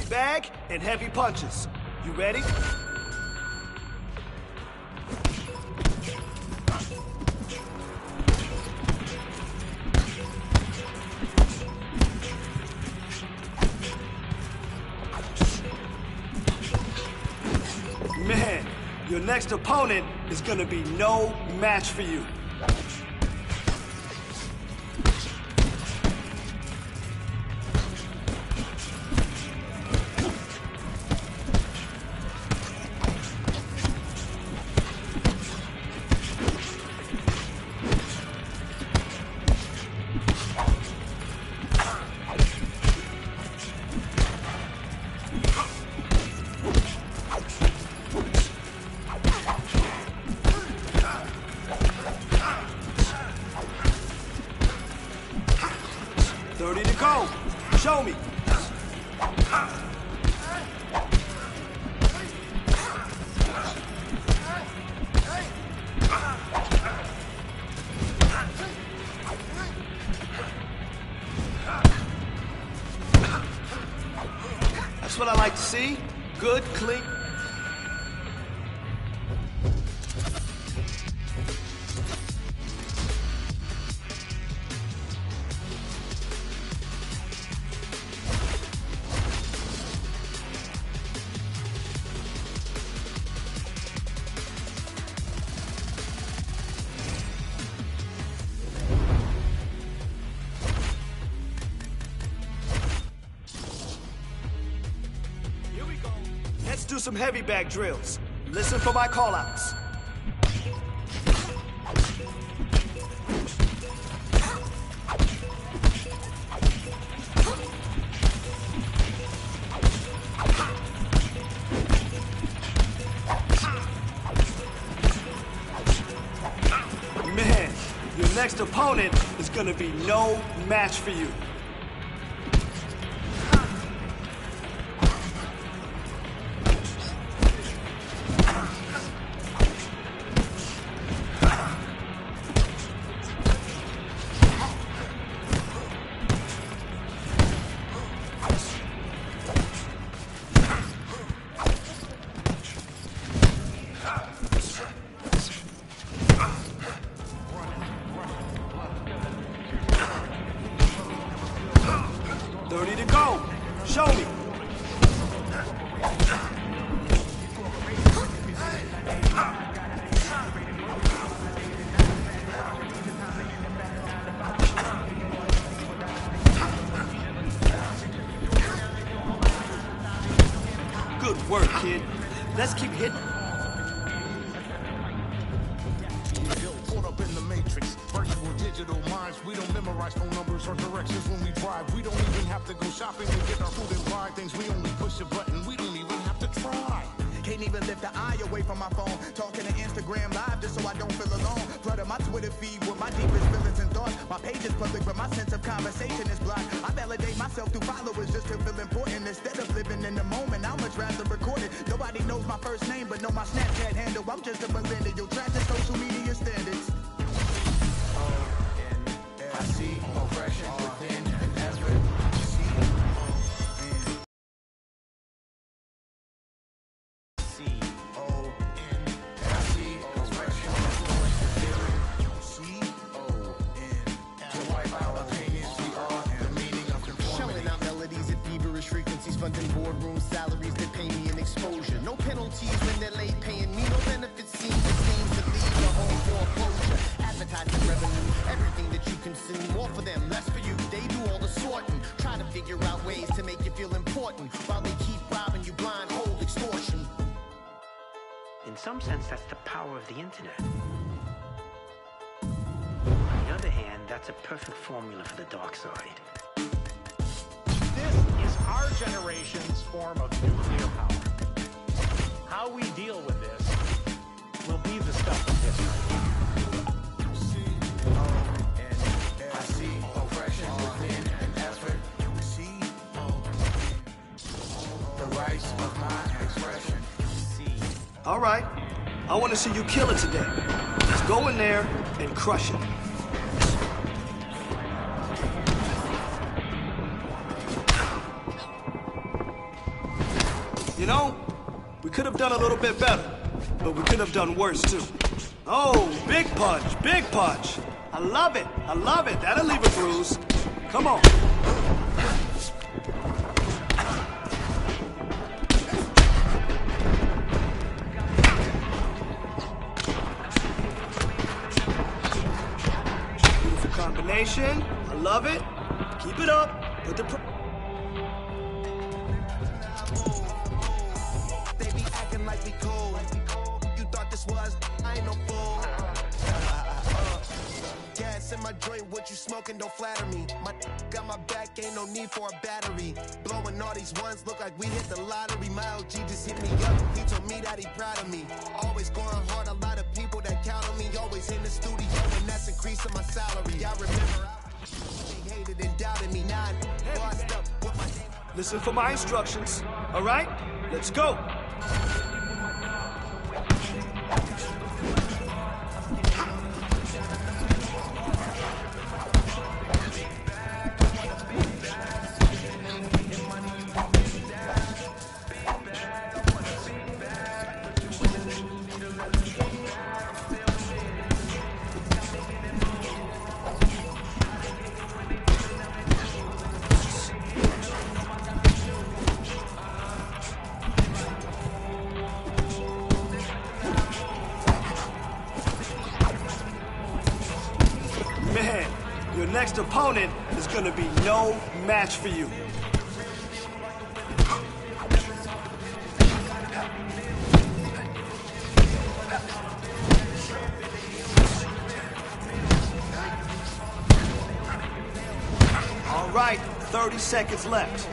bag and heavy punches. You ready? Man, your next opponent is gonna be no match for you. Show me. That's what I like to see. Good, clean. Let's do some heavy bag drills. Listen for my callouts. Man, your next opponent is gonna be no match for you. Show me. Good work, kid. Let's keep hitting. Caught up in the matrix, virtual digital minds. We don't memorize phone numbers or directions when we drive. We don't even have to go shopping to get our food and buy things. We only push a button. We don't even have to try. Can't even lift the eye away from my phone. Talking to Instagram live just so I don't feel alone. Flooding my Twitter feed with my deepest feelings and thoughts. My page is public, but my sense of conversation is blocked. I validate myself through followers just to feel important. Instead of living in the moment, I'd much rather record it. Nobody knows my first name, but know my Snapchat handle. I'm just a millennial, trash to social media standards. I see oppression within an effort. Funding boardroom salaries that pay me an exposure. No penalties when they're late paying me. No benefits seem to leave the home foreclosure. Advertising revenue, everything that you consume. More for them, less for you. They do all the sorting. Try to figure out ways to make you feel important while they keep robbing you blind, hold extortion. In some sense, that's the power of the internet. On the other hand, that's a perfect formula for the dark side. This is our generation's form of nuclear power. How we deal with this will be the stuff of history. I see oppression within an effort. The rights of my expression. All right. I want to see you kill it today. Let's go in there and crush it. You know, we could have done a little bit better, but we could have done worse too. Oh, big punch, big punch. I love it, I love it. That'll leave a bruise. Come on. Beautiful combination. I love it. Keep it up. Put the They be acting like we cool. You thought this was, I ain't no fool. Gas in my joint, what you smoking, don't flatter me. My got my back, ain't no need for a battery. Blowing all these ones, look like we hit the lottery. My OG just hit me up, he told me that he proud of me. Always going hard, a lot of people that count on me. Always in the studio, and that's increasing my salary. I remember they hated and doubted me. Now I lost up with my name. Listen for my instructions, all right? Let's go. Man, your next opponent is gonna be no match for you. All right, 30 seconds left.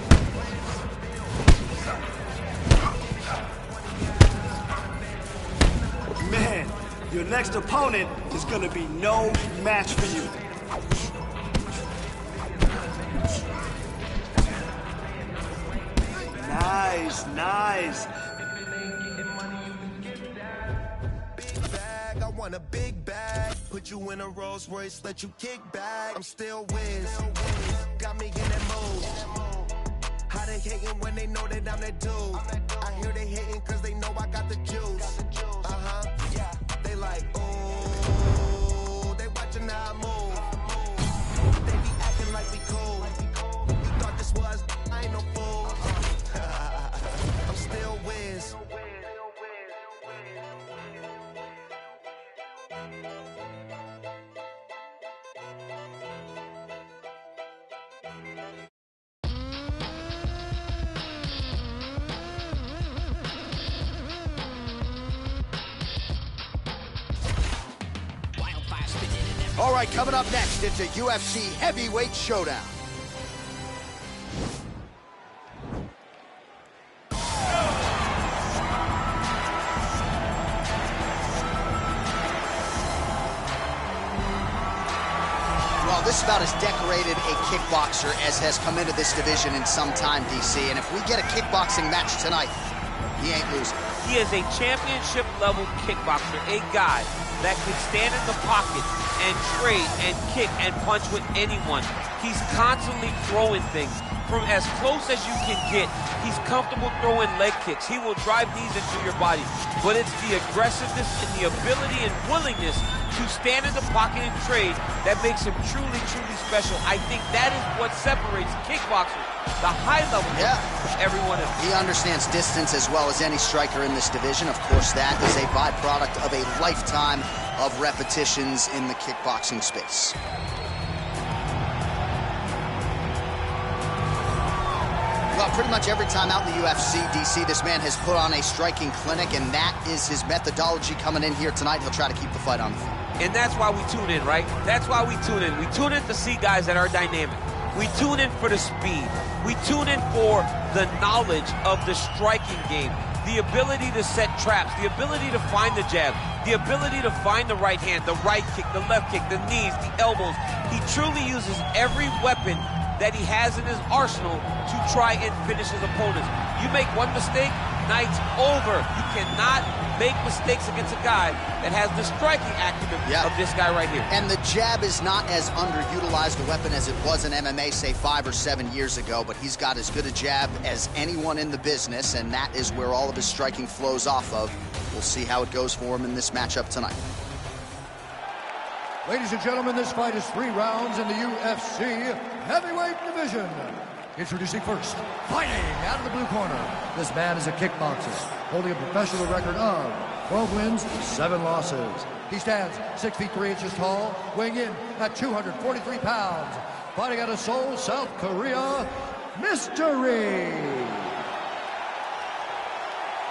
Man, your next opponent is gonna be no match for you. Nice, nice. Big bag, I want a big bag. Put you in a Rolls Royce, let you kick back. I'm still Wiz. Got me in that mood. How they hating when they know that I'm that dude? I hear they hating cause they know I got the juice. Yeah. They like, ooh, they watching how I move. They be acting like we cool. You thought this was, I ain't no fool. I'm still Wiz. All right, coming up next, it's a UFC heavyweight showdown. Well, this is about as decorated a kickboxer as has come into this division in some time, DC. And if we get a kickboxing match tonight, he ain't losing. He is a championship-level kickboxer, a guy that can stand in the pocket and trade and kick and punch with anyone. He's constantly throwing things from as close as you can get. He's comfortable throwing leg kicks. He will drive knees into your body. But it's the aggressiveness and the ability and willingness to stand in the pocket and trade that makes him truly, truly special. I think that is what separates kickboxers, the high level, from everyone else. He understands distance as well as any striker in this division. Of course, that is a byproduct of a lifetime of repetitions in the kickboxing space. Well, pretty much every time out in the UFC, DC, this man has put on a striking clinic, and that is his methodology coming in here tonight. He'll try to keep the fight on the field. And that's why we tune in, right? That's why we tune in. We tune in to see guys that are dynamic. We tune in for the speed. We tune in for the knowledge of the striking game, the ability to set traps, the ability to find the jab, the ability to find the right hand, the right kick, the left kick, the knees, the elbows. He truly uses every weapon that he has in his arsenal to try and finish his opponents. You make one mistake, night's over. You cannot make mistakes against a guy that has the striking acumen of this guy right here. And the jab is not as underutilized a weapon as it was in MMA, say 5 or 7 years ago, but he's got as good a jab as anyone in the business, and that is where all of his striking flows off of. We'll see how it goes for him in this matchup tonight. Ladies and gentlemen, this fight is 3 rounds in the UFC heavyweight division. Introducing first, fighting out of the blue corner. This man is a kickboxer, holding a professional record of 12 wins, 7 losses. He stands 6 feet 3 inches tall, weighing in at 243 pounds. Fighting out of Seoul, South Korea, Mystery.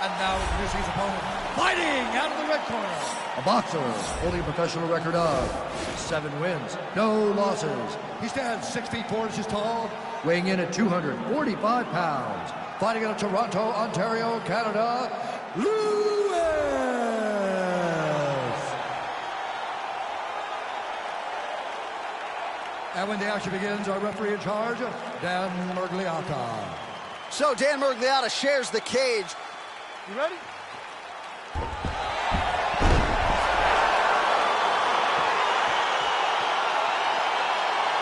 And now introducing his opponent, fighting out of the red corner. A boxer holding a professional record of 7 wins, no losses. He stands 6 feet 4 inches tall, weighing in at 245 pounds. Fighting out of Toronto, Ontario, Canada, Lewis. And when the action begins, our referee in charge, Dan Miragliotta. So Dan Miragliotta shares the cage. You ready?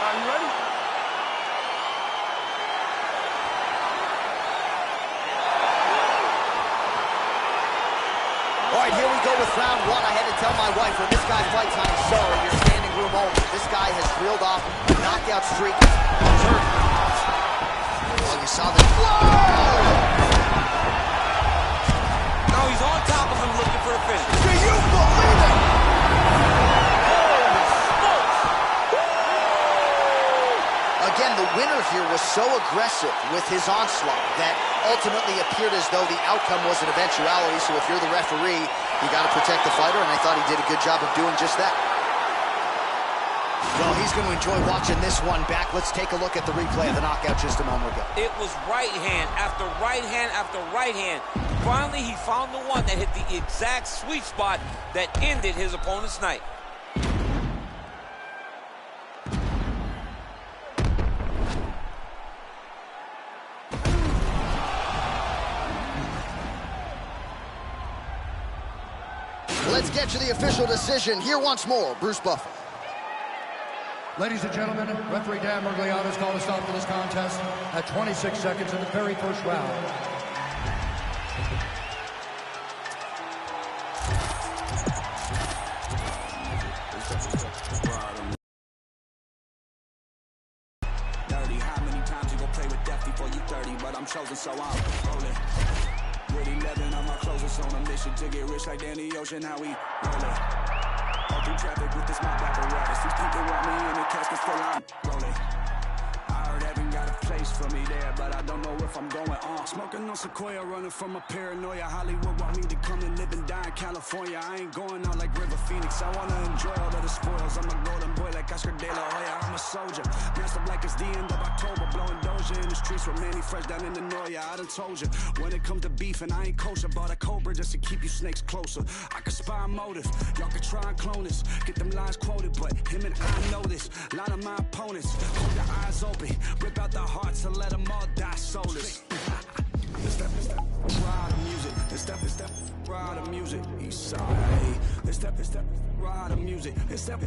Are you ready? All right, here we go with round 1. I had to tell my wife, when this guy fights, I'm sorry, you're standing room only. This guy has reeled off a knockout streak. Well, you saw this. Whoa! Now he's on top of him looking for the finish. Do you believe it? Holy smokes! Again, the winner here was so aggressive with his onslaught that ultimately appeared as though the outcome was an eventuality. So if you're the referee, you got to protect the fighter, and I thought he did a good job of doing just that. Well, he's going to enjoy watching this one back. Let's take a look at the replay of the knockout just a moment ago. It was right hand after right hand after right hand. Finally, he found the one that hit the exact sweet spot that ended his opponent's night. Let's get to the official decision. Here once more, Bruce Buffer. Ladies and gentlemen, referee Dan Miragliotta has called a stop to this contest at 26 seconds in the very first round. Dirty, how many times you gon' play with death before you 30? But I'm chosen, so I'm rolling. With 11 on my closest on a mission to get rich like Danny Ocean. How we rolling? All through traffic with this mob apparatus. These people want me in the casket, still I'm rolling. I heard heaven got a place for me there, but I don't know if I'm going on. Smoking on Sequoia, running from a paranoia. Hollywood want me to come and live and die in California. I ain't going out like River Phoenix. I wanna enjoy all of the spoils. I'm a golden boy like Oscar De La Hoya. I'm a soldier, dressed up like it's the end of October. Blowing Doja in the streets with Manny Fresh down in the Noya. I done told you, when it come to beef and I ain't kosher, bought a Cobra just to keep you snakes closer. I can spy a motive, y'all can try and clone us. Get them lines quoted, but him and I know this. Line of my opponents, hold your eyes open, rip out the hearts and let them all die soulless. This step, ride the music. This step, ride the music. Eastside. This step, ride the music. This step,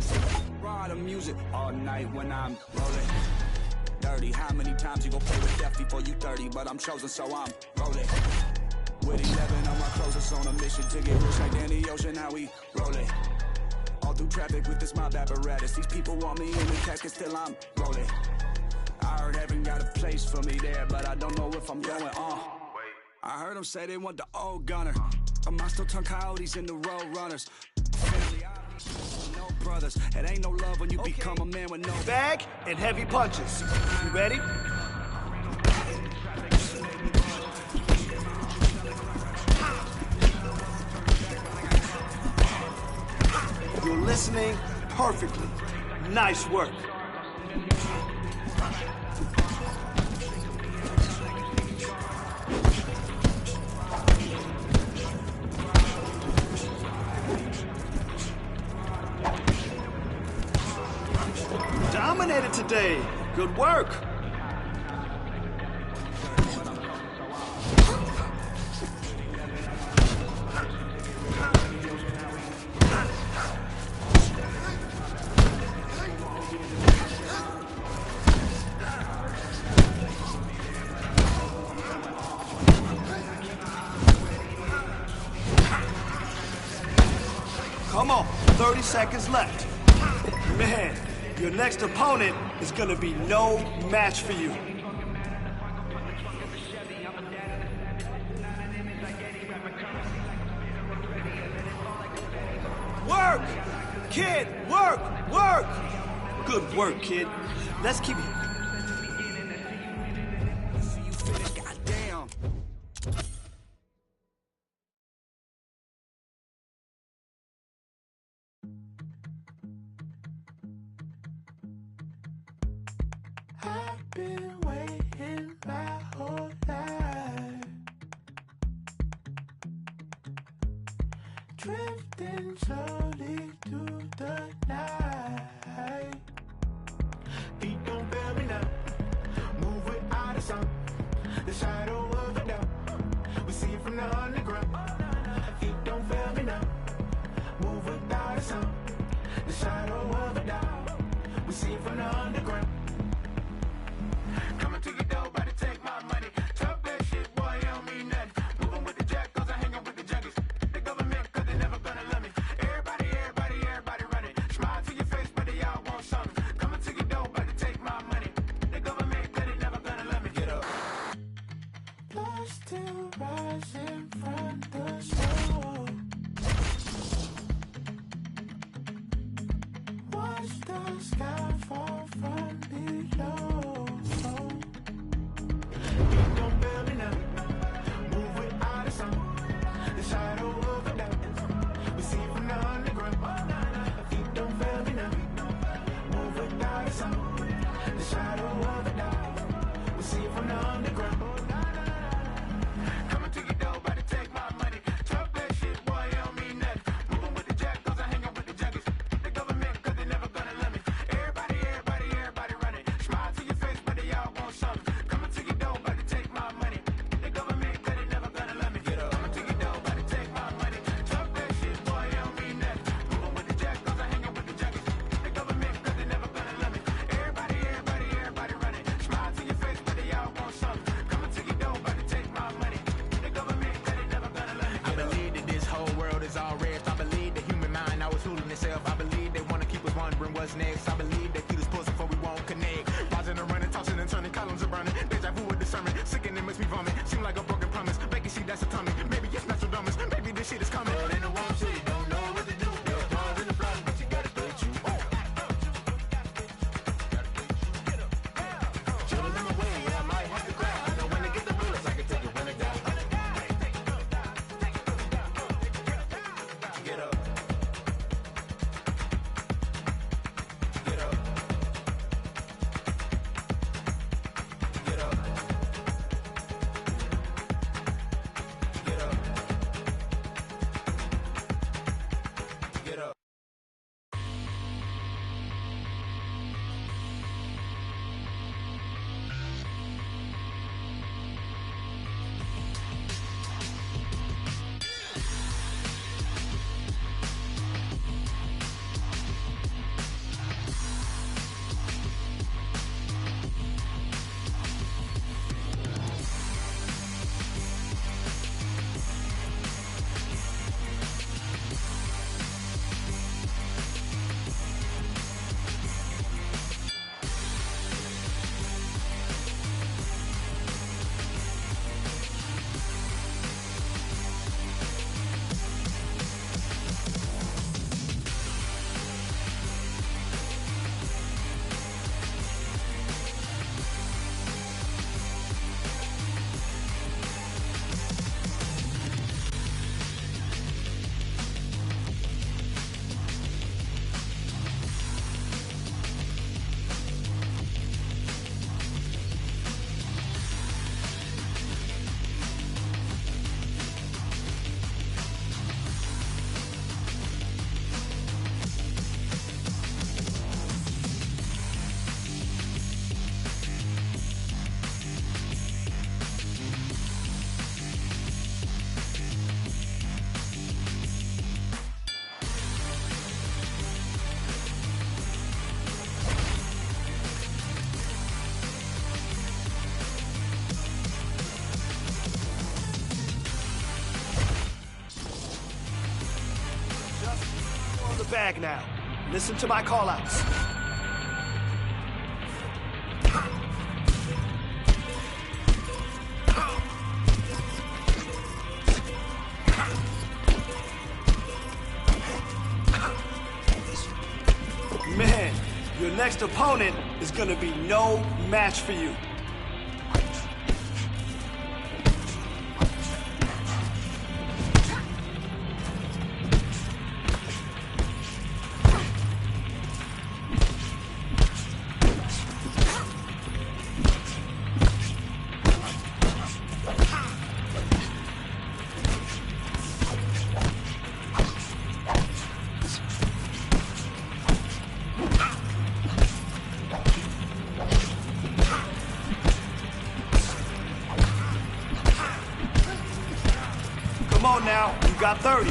ride the music. All night when I'm rolling. Dirty, how many times you gon' play with death before you 30? But I'm chosen, so I'm rolling. With 11 on my closest on a mission to get rich like Danny Ocean. How we rolling? All through traffic with this mob apparatus. These people want me in the casket, still I'm rolling. I heard heaven got a place for me there, but I don't know if I'm going on. I heard them say they want the old gunner. Am I still turn coyotes into road runners? Family, no brothers. It ain't no love when you become a man with no bag and heavy punches. You ready? You're listening perfectly. Nice work. Dominated today. Good work. Come on, 30 seconds left. Man, your next opponent is gonna be no match for you. Work! Kid, work! Work! Good work, kid. Let's keep it. Goddamn. I've been waiting my whole life, drifting slowly through the night. Feet don't fail me now. Move without a sound. The shadow of a doubt. We see it from the underground. Feet don't fail me now. Move without a sound. The shadow of a doubt. We see it from the underground. Coming to your door, about to take my money. Talk that shit, boy, I don't mean nothing. Moving with the jack, cause I hang out with the junkies. The government, cause they never gonna love me. Everybody running. Smile to your face, but they all want something. Coming to your door, about to take my money. The government, cause they never gonna love me. Get up. Lost still rising from the snow. Watch the sky fall from below. Feet don't fail me now. Move without a sound. The shadow of a doubt. We see it from the underground. Feet don't fail me now. Move without a sound. The shadow of a doubt. We see it from the underground. Coming to your door, about to take my money. Talk that shit, boy, I don't mean nothing. Moving with the jack, cause I hang out with the junkies. The government, cause they never gonna love me. Everybody running. Smile to your face, but they all want something. Coming to your door, about to take my money. The government, cause they never gonna love me. Get up. Coming to your door, about to take my money. Talk that shit, boy, I don't mean nothing. Moving with the jack, cause I hang out with the junkies. The government, cause they never gonna love me. Everybody running. Smile to your face, but they all want something. Coming to your door, about to take my money. The government, cause they never gonna love me. I believe that this whole world is all rest. I believe the human mind always fooling itself. I believe they wanna keep us wondering what's next. I believe they feed us pussy before we won't connect. Pausing and running, tossing and turning, columns are burning. Deja vu with discernment, sickening and makes me vomit. Seem like a broken promise. Making shit that's atomic. Maybe it's natural dumbness. Maybe this shit is coming. But in the one city, don't know what to do. They're throwing in the blood, but you gotta do it you. Chillin' in my way, I might have to cry. I know when to get the bullets, I can take it when I die. Get up. bag now. Listen to my call-outs. Man, your next opponent is gonna be no match for you. Come on now, you got 30.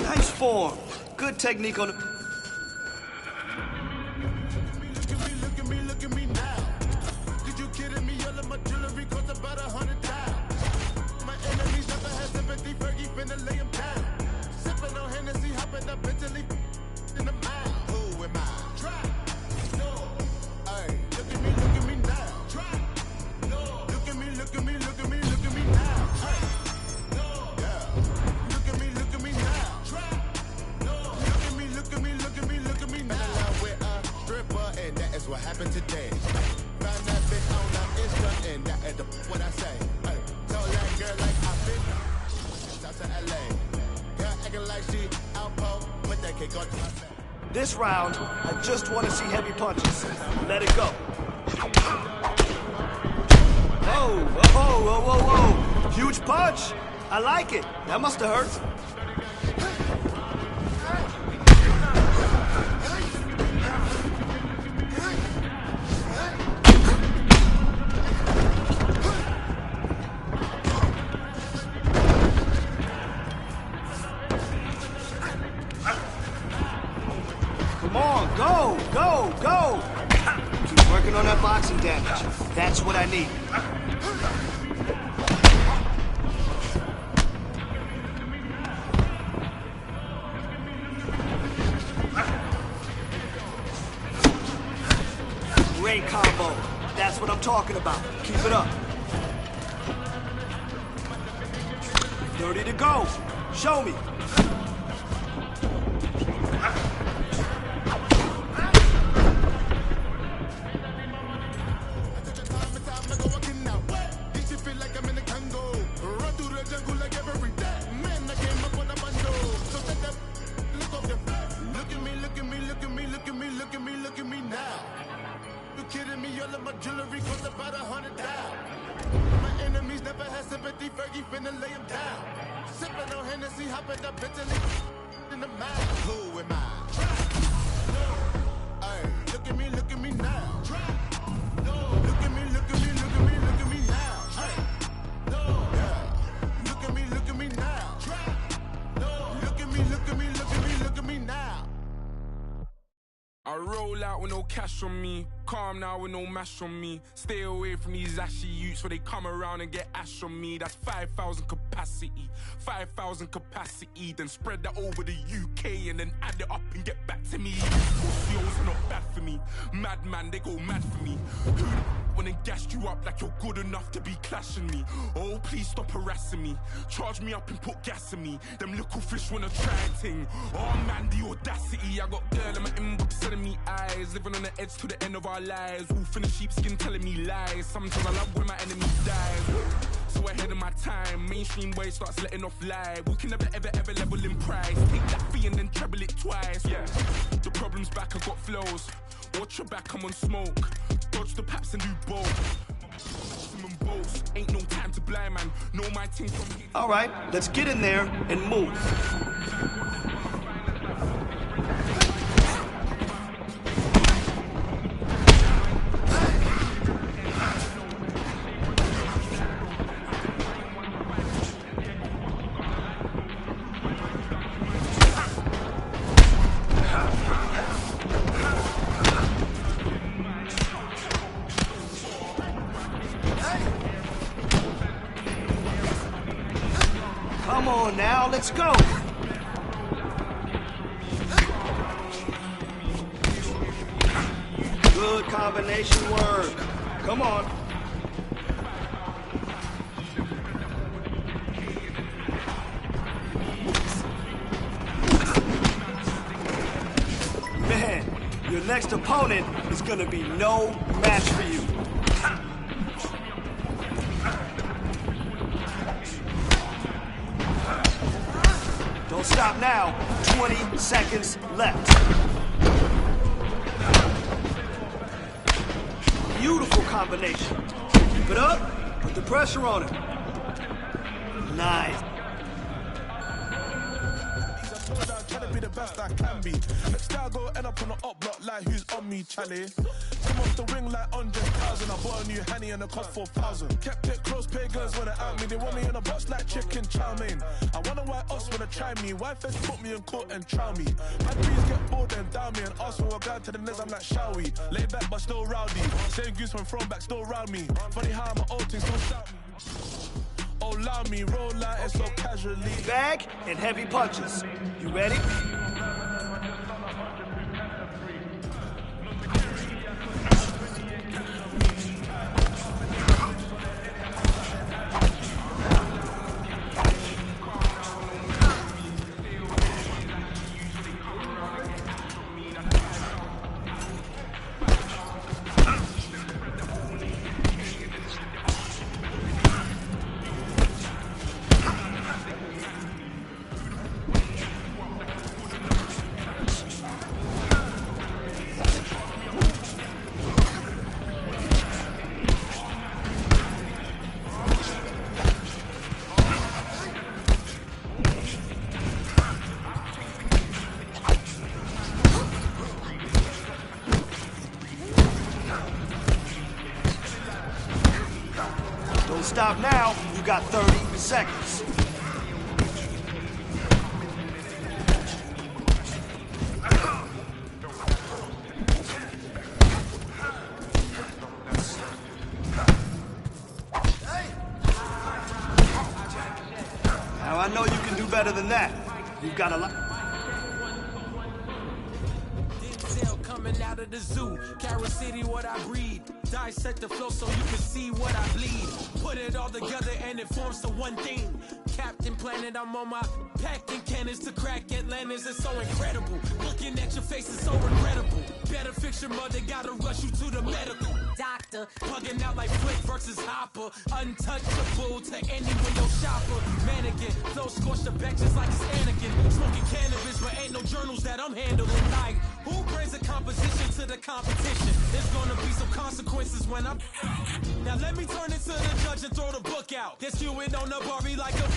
Nice form. Good technique on the... Look at me now. Did you kidding me? All of my jewelry cost about 100,000. My enemies never had sympathy. Fergie finna lay him down. Sipping on Hennessy, hopping up Italy in the mile. Who am I? Try. No. Hey, look at me now. Try. No. Look at me now. Hey. No. Yeah. Look at me now. Try. No. Look at me now. Fell in love with a stripper, and that is what happened today. Found that bitch on the Insta, and that is what I say. Hey, told that girl like I've been out to LA. Girl acting like she outpost, put that cake on my face. This round, I just want to see heavy punches. Let it go. Whoa. Huge punch. I like it. That must have hurt. Come on, go! Keep working on that boxing damage. That's what I need. Great combo. That's what I'm talking about. Keep it up. 30 to go. Show me. Look at me now. You kidding me? All of my jewelry cost about 100,000. My enemies never had sympathy. Fergie finna lay him down. Sipping on Hennessy, hopping up Italy in the mile. Who am I? Hey, look at me now. Look at me now. Hey, yeah. Look at me now. Look at me now. I roll out with no cash on me, calm now with no mash on me. Stay away from these ashy youths where they come around and get ash on me. That's 5,000 capacity, 5,000 capacity. Then spread that over the UK and then add it up and get back to me. Pussios are not bad for me, madman, they go mad for me. Who when they gassed you up like you're good enough to be clashing me? Oh, please stop harassing me, charge me up and put gas in me. Them little fish wanna try and ting. Oh man, the audacity. I got girl in my inbox telling me eyes, living on the edge to the end of our lives. Wolf in the sheepskin telling me lies. Sometimes I love when my enemies die. So ahead of my time, mainstream way starts letting off live. We can never ever level in price. Take that fee and then treble it twice. Yeah, the problem's back, I got flows. Watch your back, I'm on smoke. Dodge the paps and do both. Ain't no time to blind man. Know my team from here. All right, let's get in there and move. on now, let's go. Good combination work. Come on. Man, your next opponent is gonna be no match for you. Don't stop now. 20 seconds left. Beautiful combination. Keep it up. Put the pressure on him. Nice. Trying to be the best I can be. Next time I go end up on the up block like who's on me, Charlie. Come off the ring like 100,000. I bought a new Henny and a cost 4,000. Kept it close, pagans wanna out me. They want me in a box like chicken chow mein. I wonder why us wanna try me. Why first put me in court and trial me? My trees get bored and down me and ask for a guy to the nez. I'm like, shall we? Lay back but still rowdy. Same goose when thrown back, still round me. Funny how my old things still shout me. Oh, allow me, roll out and so casually. Bag and heavy punches. You ready? Don't stop now. You got 30 seconds. Now I know you can do better than that. You've got a lot. Coming out of the zoo, Carol City, what I breed. Dissect the flow so you can see what I bleed. Put it all together and it forms to one thing. Captain Planet, I'm on my packing cannons to crack Atlantis. It's so incredible. Looking at your face is so regrettable. Better fix your mother, gotta rush you to the medical doctor. Plugging out like Flick versus Hopper. Untouchable to any window shopper. Mannequin, flow scorched the back just like it's Anakin. Smoking cannabis, but ain't no journals that I'm handling. Like, who brings a composition to the competition? There's gonna be some consequences when I'm... Now let me turn it to the judge and throw the book out. This you in on the Barbie like a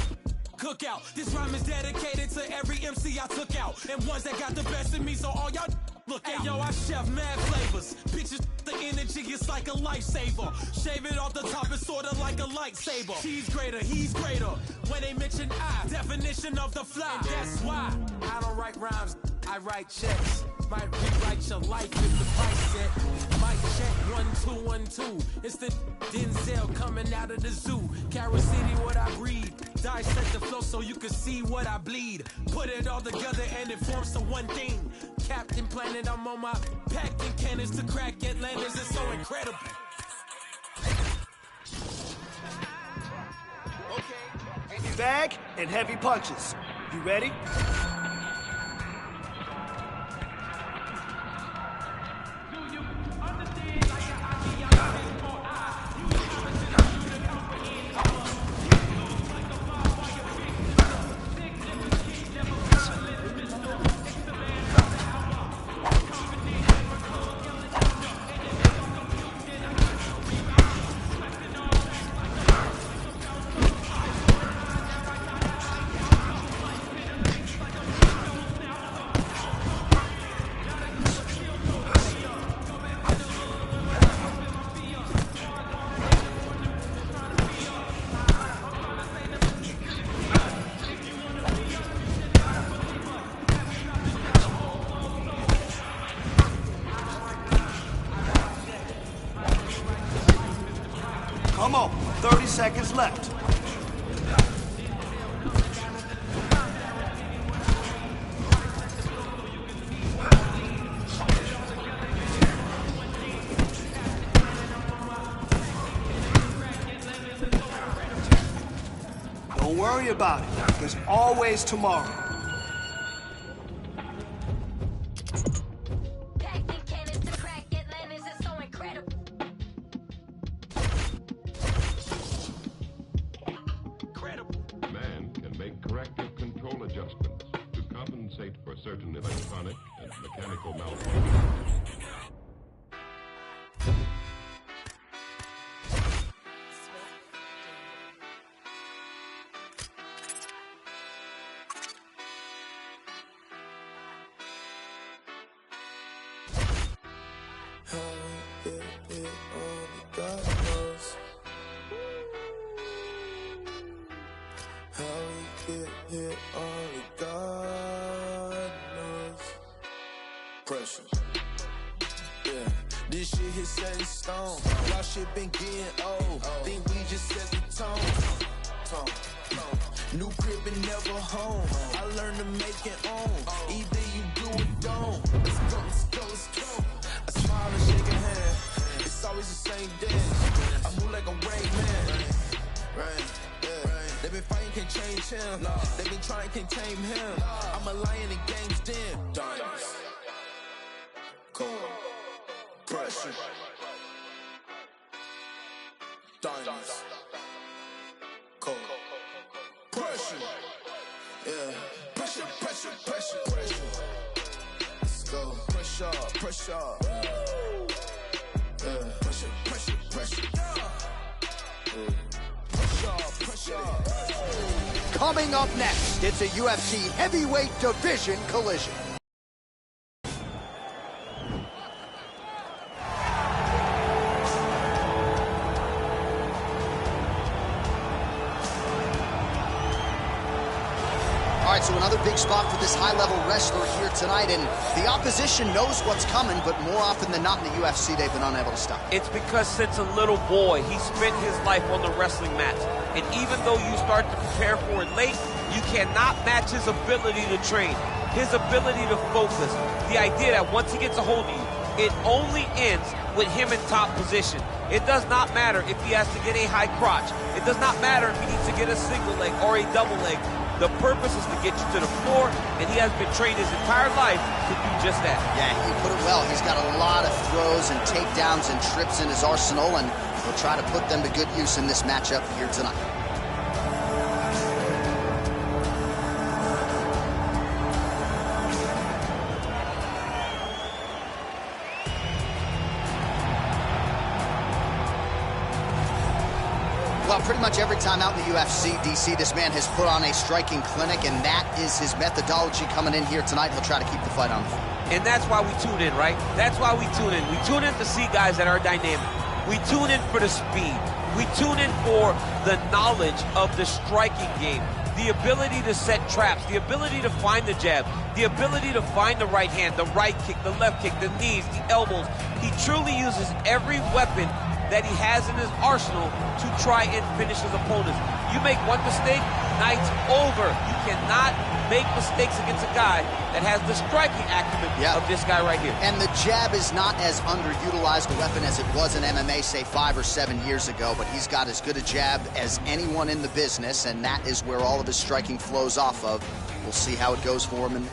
cookout. This rhyme is dedicated to every MC I took out. And ones that got the best in me, so all y'all look out. Hey, yo, I chef mad flavors. Bitches, the energy is like a lifesaver. Shave it off the top, it's sorta like a lightsaber. She's greater, he's greater. When they mention I, definition of the fly. And that's why I don't write rhymes, I write checks. Might rewrite your life if the price set. Mic check 1 2 1 2. It's the Denzel coming out of the zoo. Carol City, what I breed. Dissect the flow so you can see what I bleed. Put it all together and it forms to one thing. Captain Planet, I'm on my packing cannons to crack Atlantis. It's so incredible. Bag and heavy punches. You ready? Come on, 30 seconds left. Don't worry about it. There's always tomorrow. Man can make corrective control adjustments to compensate for certain electronic and mechanical malfunctions. How we get here, only God knows. How we get here, only God knows. Pressure. Yeah, this shit hit set in stone. Y'all shit been getting old. Think we just set the tone. New crib and never home. I learned to make it own. Either you do or don't. Let's go, let's go, let's go. I smile and shake a hand. It's always the same dance. I move like a Rain Man. Right, yeah. They been fighting, can't change him. They been trying, can't tame him. I'm a lion in game's den. Diamonds. Cold. Pressure. Diamonds. Cold. Pressure. Yeah. Pressure, pressure, pressure, pressure. Let's go. Pressure, pressure. Yeah. Pressure, pressure, pressure. Pressure, pressure. Coming up next, it's a UFC heavyweight division collision. All right, so another big spot for this high-level wrestler here tonight, and the opposition knows what's coming, but more often than not in the UFC, they've been unable to stop. It's because since a little boy, he spent his life on the wrestling mat. And even though you start to prepare for it late, you cannot match his ability to train, his ability to focus. The idea that once he gets a hold of you, it only ends with him in top position. It does not matter if he has to get a high crotch. It does not matter if he needs to get a single leg or a double leg. The purpose is to get you to the floor, and he has been trained his entire life to do just that. Yeah, he put it well. He's got a lot of throws and takedowns and trips in his arsenal, and he'll try to put them to good use in this matchup here tonight. Well, pretty much every time out in the UFC, DC, this man has put on a striking clinic, and that is his methodology coming in here tonight. He'll try to keep the fight on the floor. And that's why we tune in, right? That's why we tune in. We tune in to see guys that are dynamic. We tune in for the speed. We tune in for the knowledge of the striking game, the ability to set traps, the ability to find the jab, the ability to find the right hand, the right kick, the left kick, the knees, the elbows. He truly uses every weapon that he has in his arsenal to try and finish his opponents. You make one mistake, night's over. You cannot make mistakes against a guy that has the striking acumen of this guy right here. And the jab is not as underutilized a weapon as it was in MMA, say 5 or 7 years ago, but he's got as good a jab as anyone in the business, and that is where all of his striking flows off of. We'll see how it goes for him.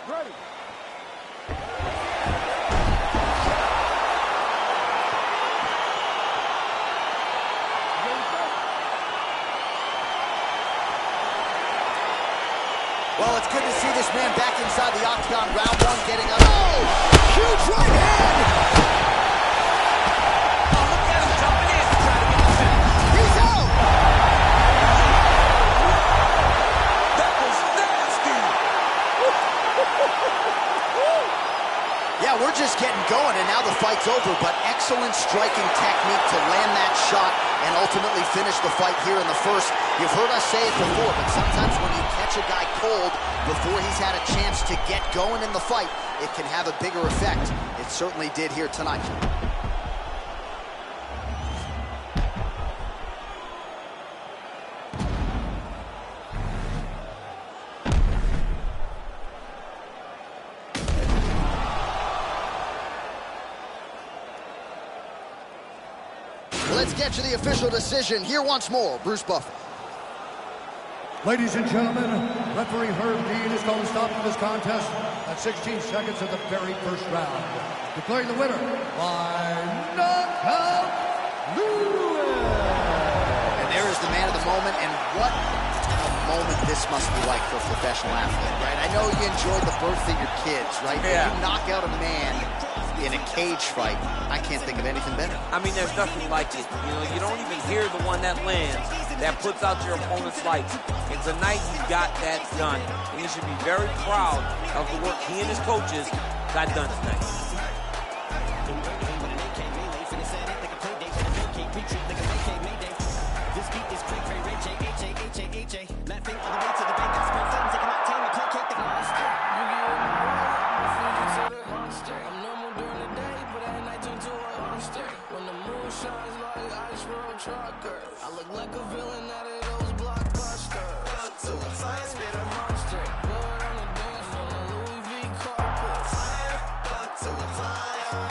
Ready. Well, it's good to see this man back inside the octagon. Round one getting up. Oh! Huge right hand! Oh, look at him jumping in to try to get the finish. He's out! That was nasty! Yeah, we're just getting going, and now the fight's over, but excellent striking technique to land that shot and ultimately finish the fight here in the first. You've heard us say it before, but sometimes when you catch a guy cold before he's had a chance to get going in the fight, it can have a bigger effect. It certainly did here tonight. Let's get to the official decision. Here once more, Bruce Buffer. Ladies and gentlemen, referee Herb Dean has called a stop to this contest at 16 seconds of the very first round, declaring the winner by knockout, Lewis. And there is the man of the moment, and what a moment this must be like for a professional athlete, right? I know you enjoyed the birth of your kids, right? Yeah. You knock out a man in a cage fight. I can't think of anything better. I mean, there's nothing like it. You know, you don't even hear the one that lands, that puts out your opponent's lights. And tonight, he got that done. And he should be very proud of the work he and his coaches got done tonight. I look like a villain out of those blockbusters. To the fire, spit a monster. Blood on the dance on the Louis V carpet. Fire, to the fire.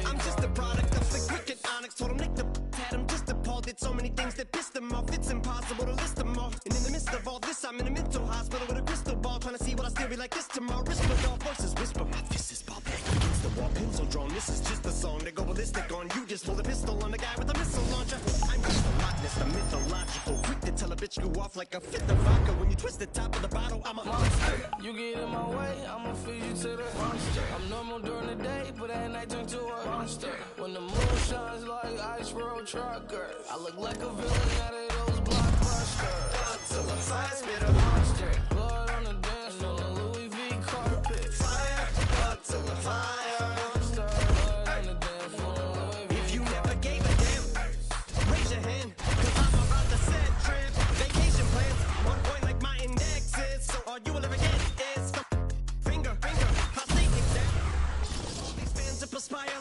I'm just a product of the cricket onyx. Told him Nick the had him just appalled. Did so many things that pissed him off. It's impossible to list them all. And in the midst of all this, I'm in a mental hospital with a crystal ball, trying to see what I still be like this tomorrow. Whisper, all voices whisper. My fist is ball back against the wall, pencil drawn. This is just a song to go ballistic on. You just pull a pistol on the guy with a missile launcher. I'm just a lockness, the mythological. Quick to tell a bitch you off like a fifth of vodka. When you twist the top of the bottle, I'm a monster. You get in my way, I'ma feed you to the monster. I'm normal during the day, but at night turn to a monster. When the moon shines like ice road truckers, I look like a villain out of those blockbusters. Till the fire, spit a monster. Blood on the dance on the Louis V carpet. Fire, till the fire.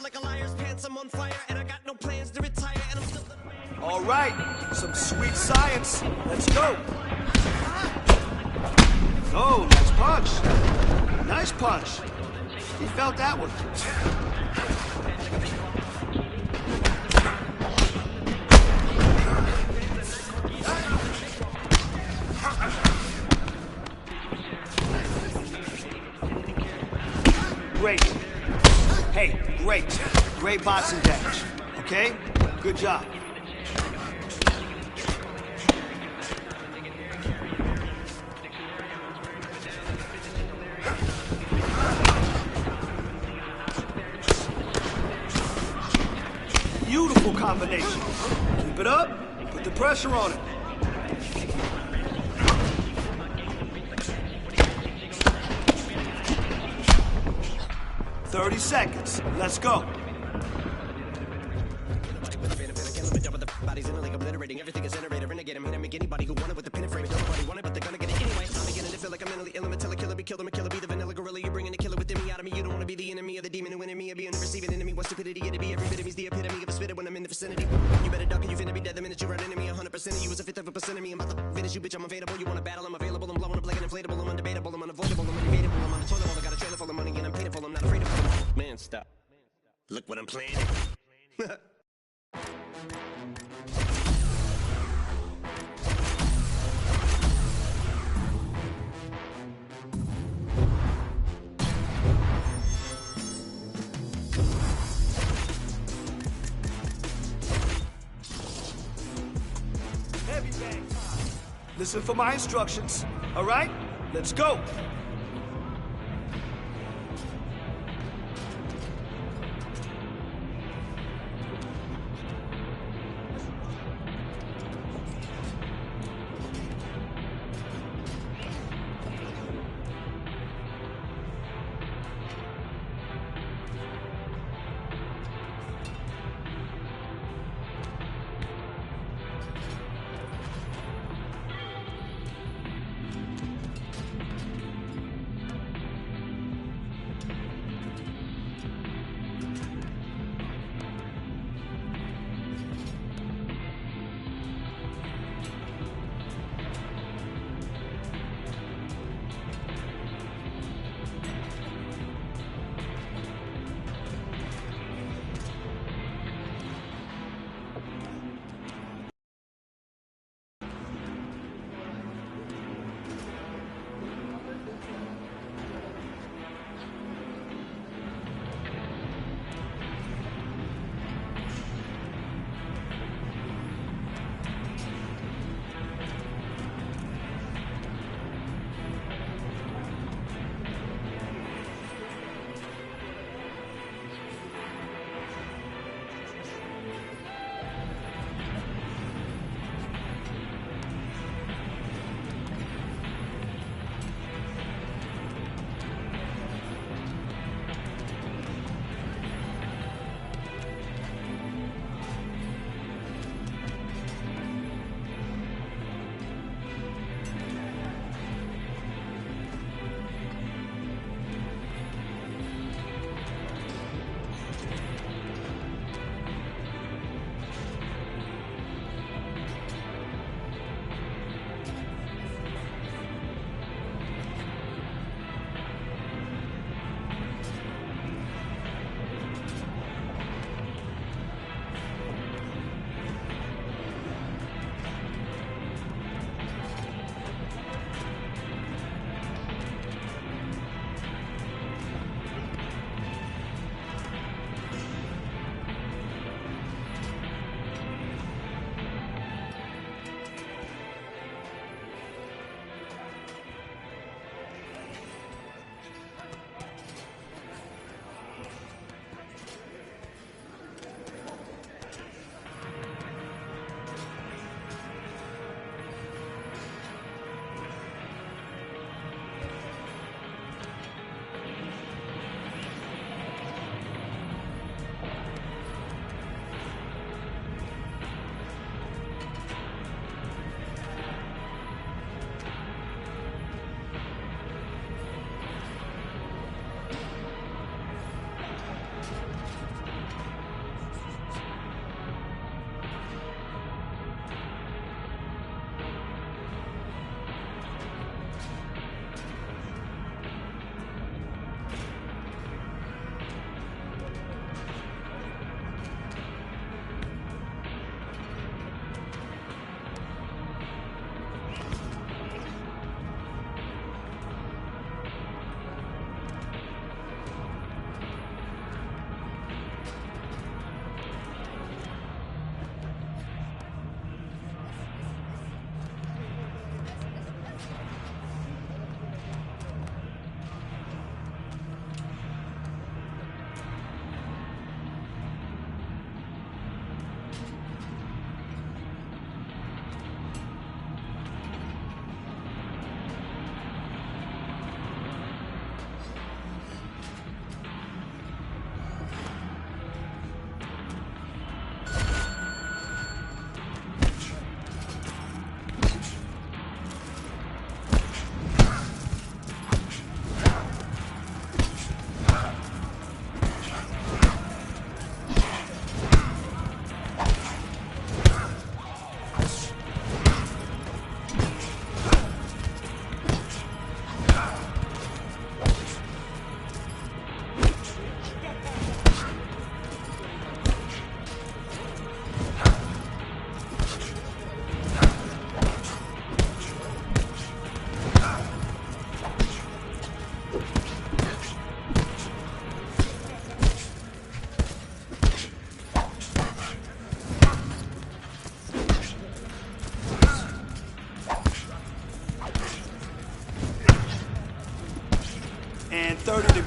Like a liar's pants, I'm on fire, and I got no plans to retire, and I'm still the All right, some sweet science. Let's go. Oh, nice punch. Nice punch. He felt that one. Great. Hey, great. Great boxing damage. Okay? Good job. Beautiful combination. Keep it up. Put the pressure on it. "30 seconds. Let's go." Bodies in a league obliterating everything is generated. Renegade, I'm gonna make anybody who want it with the pin and frame. Nobody want it, but they're gonna get it anyway. I'm beginning to feel like I'm mentally ill. I'm a killer, be killed. I'm a killer, be the vanilla gorilla. You're bringing a killer within me out of me. You don't want to be the enemy of the demon who in me. Be an receiving enemy. What stupidity it'd be. Every bit of me's the epitome of a spitter when I'm in the vicinity. You better duck or you finna be dead the minute you run into me. 100% of you is a fifth of a percent of me. I'm about to finish you, bitch. I'm available. You want to battle? I'm available. I'm blowing up like an inflatable. I'm undebatable. I'm unavoidable. I'm undebatable. I'm on the toilet bowl. I got a trailer full of money and I'm paid for. I'm not afraid of it. Man, stop. Look what I'm planning. Listen for my instructions. All right? Let's go.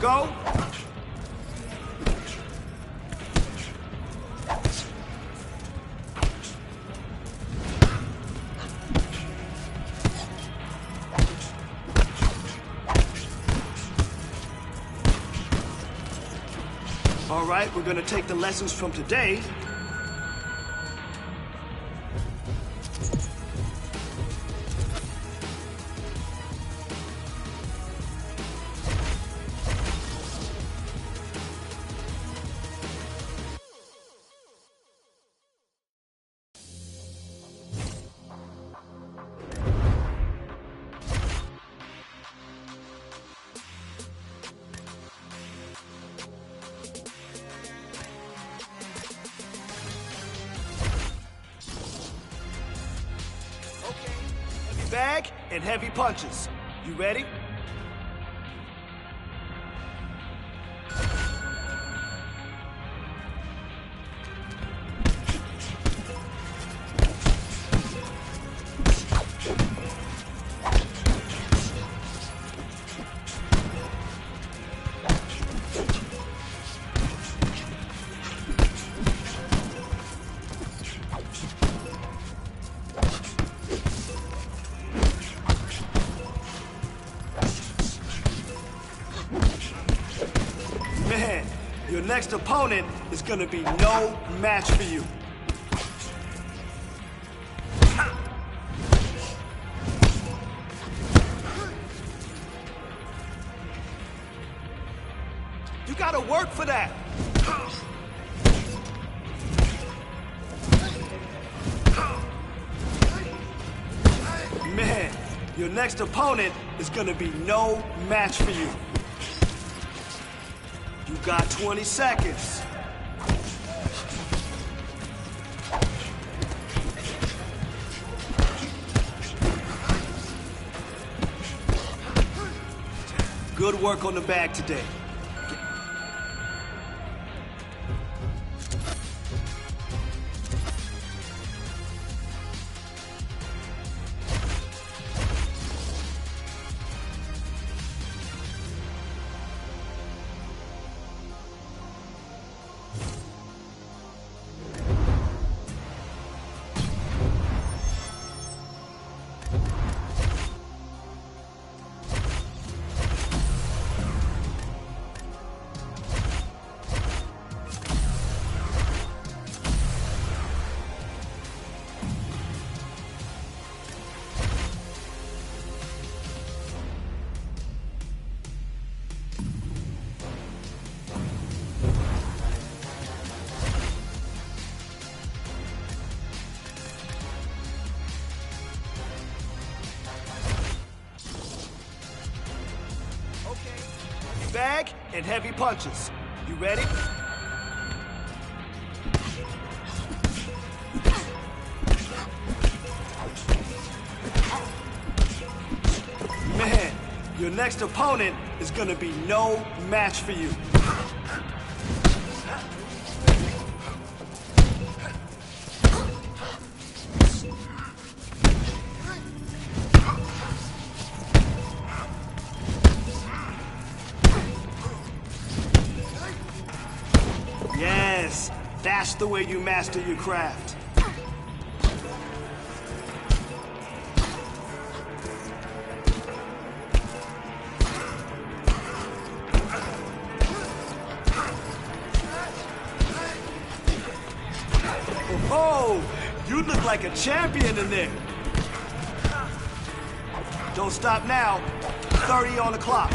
go. All right, we're gonna take the lessons from today. Bag and heavy punches. You ready? Man, your next opponent is gonna be no match for you. You gotta work for that. Man, your next opponent is gonna be no match for you. You got 20 seconds. Good work on the bag today. Bag and heavy punches. You ready? Man, your next opponent is gonna be no match for you. Yes, that's the way you master your craft. Oh, you look like a champion in there. Don't stop now. 30 on the clock.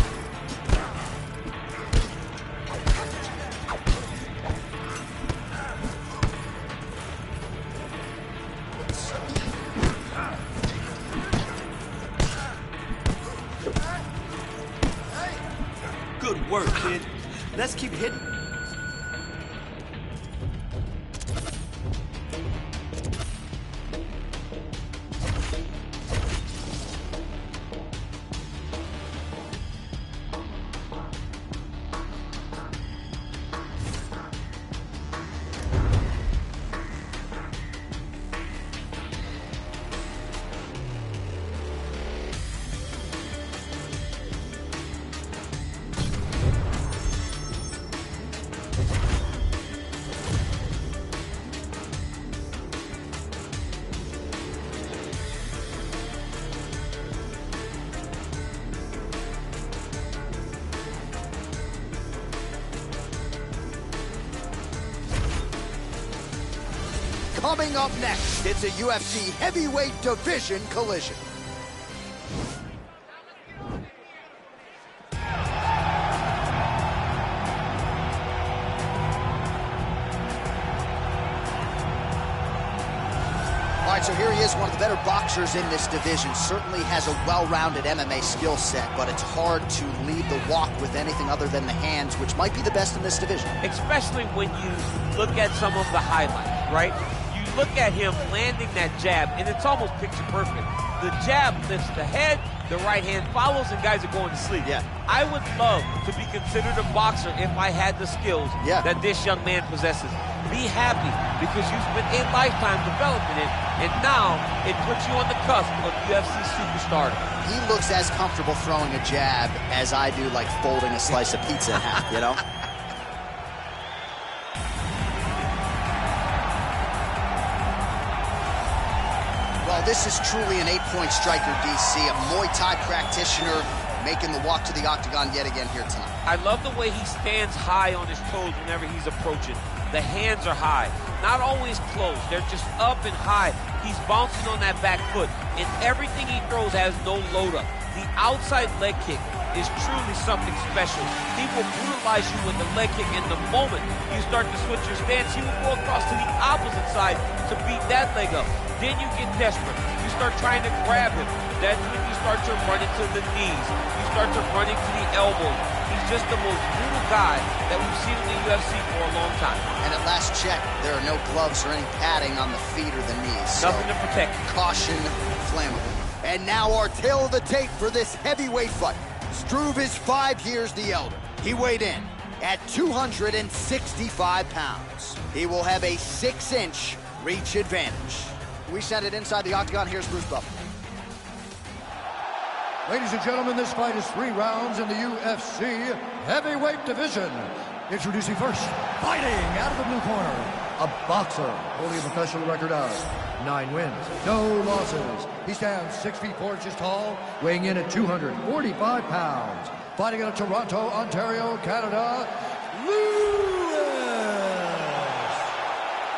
Good work, kid. Let's keep hitting. Coming up next, it's a UFC heavyweight division collision. All right, so here he is, one of the better boxers in this division. Certainly has a well-rounded MMA skill set, but it's hard to lead the walk with anything other than the hands, which might be the best in this division. Especially when you look at some of the highlights, right? You look at him landing that jab, and it's almost picture perfect. The jab lifts the head, the right hand follows, and guys are going to sleep. Yeah. I would love to be considered a boxer if I had the skills that this young man possesses. Be happy, because you spent a lifetime developing it, and now it puts you on the cusp of UFC superstardom. He looks as comfortable throwing a jab as I do, like folding a slice of pizza in half, you know? Well, this is truly an 8-point striker, DC, a Muay Thai practitioner making the walk to the octagon yet again here tonight. I love the way he stands high on his toes whenever he's approaching. The hands are high, not always close. They're just up and high. He's bouncing on that back foot, and everything he throws has no load up. The outside leg kick is truly something special. He will brutalize you with the leg kick, and the moment you start to switch your stance, he will go across to the opposite side to beat that leg up. Then you get desperate. You start trying to grab him. That's when you start to run into the knees. You start to run into the elbows. He's just the most brutal guy that we've seen in the UFC for a long time. And at last check, there are no gloves or any padding on the feet or the knees. Nothing to protect. Caution, flammable. And now our tale of the tape for this heavyweight fight. Struve is 5 years the elder. He weighed in at 265 pounds. He will have a 6-inch reach advantage. We send it inside the octagon. Here's Bruce Buffer. Ladies and gentlemen, this fight is 3 rounds in the UFC heavyweight division. Introducing first, fighting out of the blue corner, a boxer holding a professional record of 9 wins, no losses. He stands 6 feet 4 inches tall, weighing in at 245 pounds. Fighting out of Toronto, Ontario, Canada, Lewis.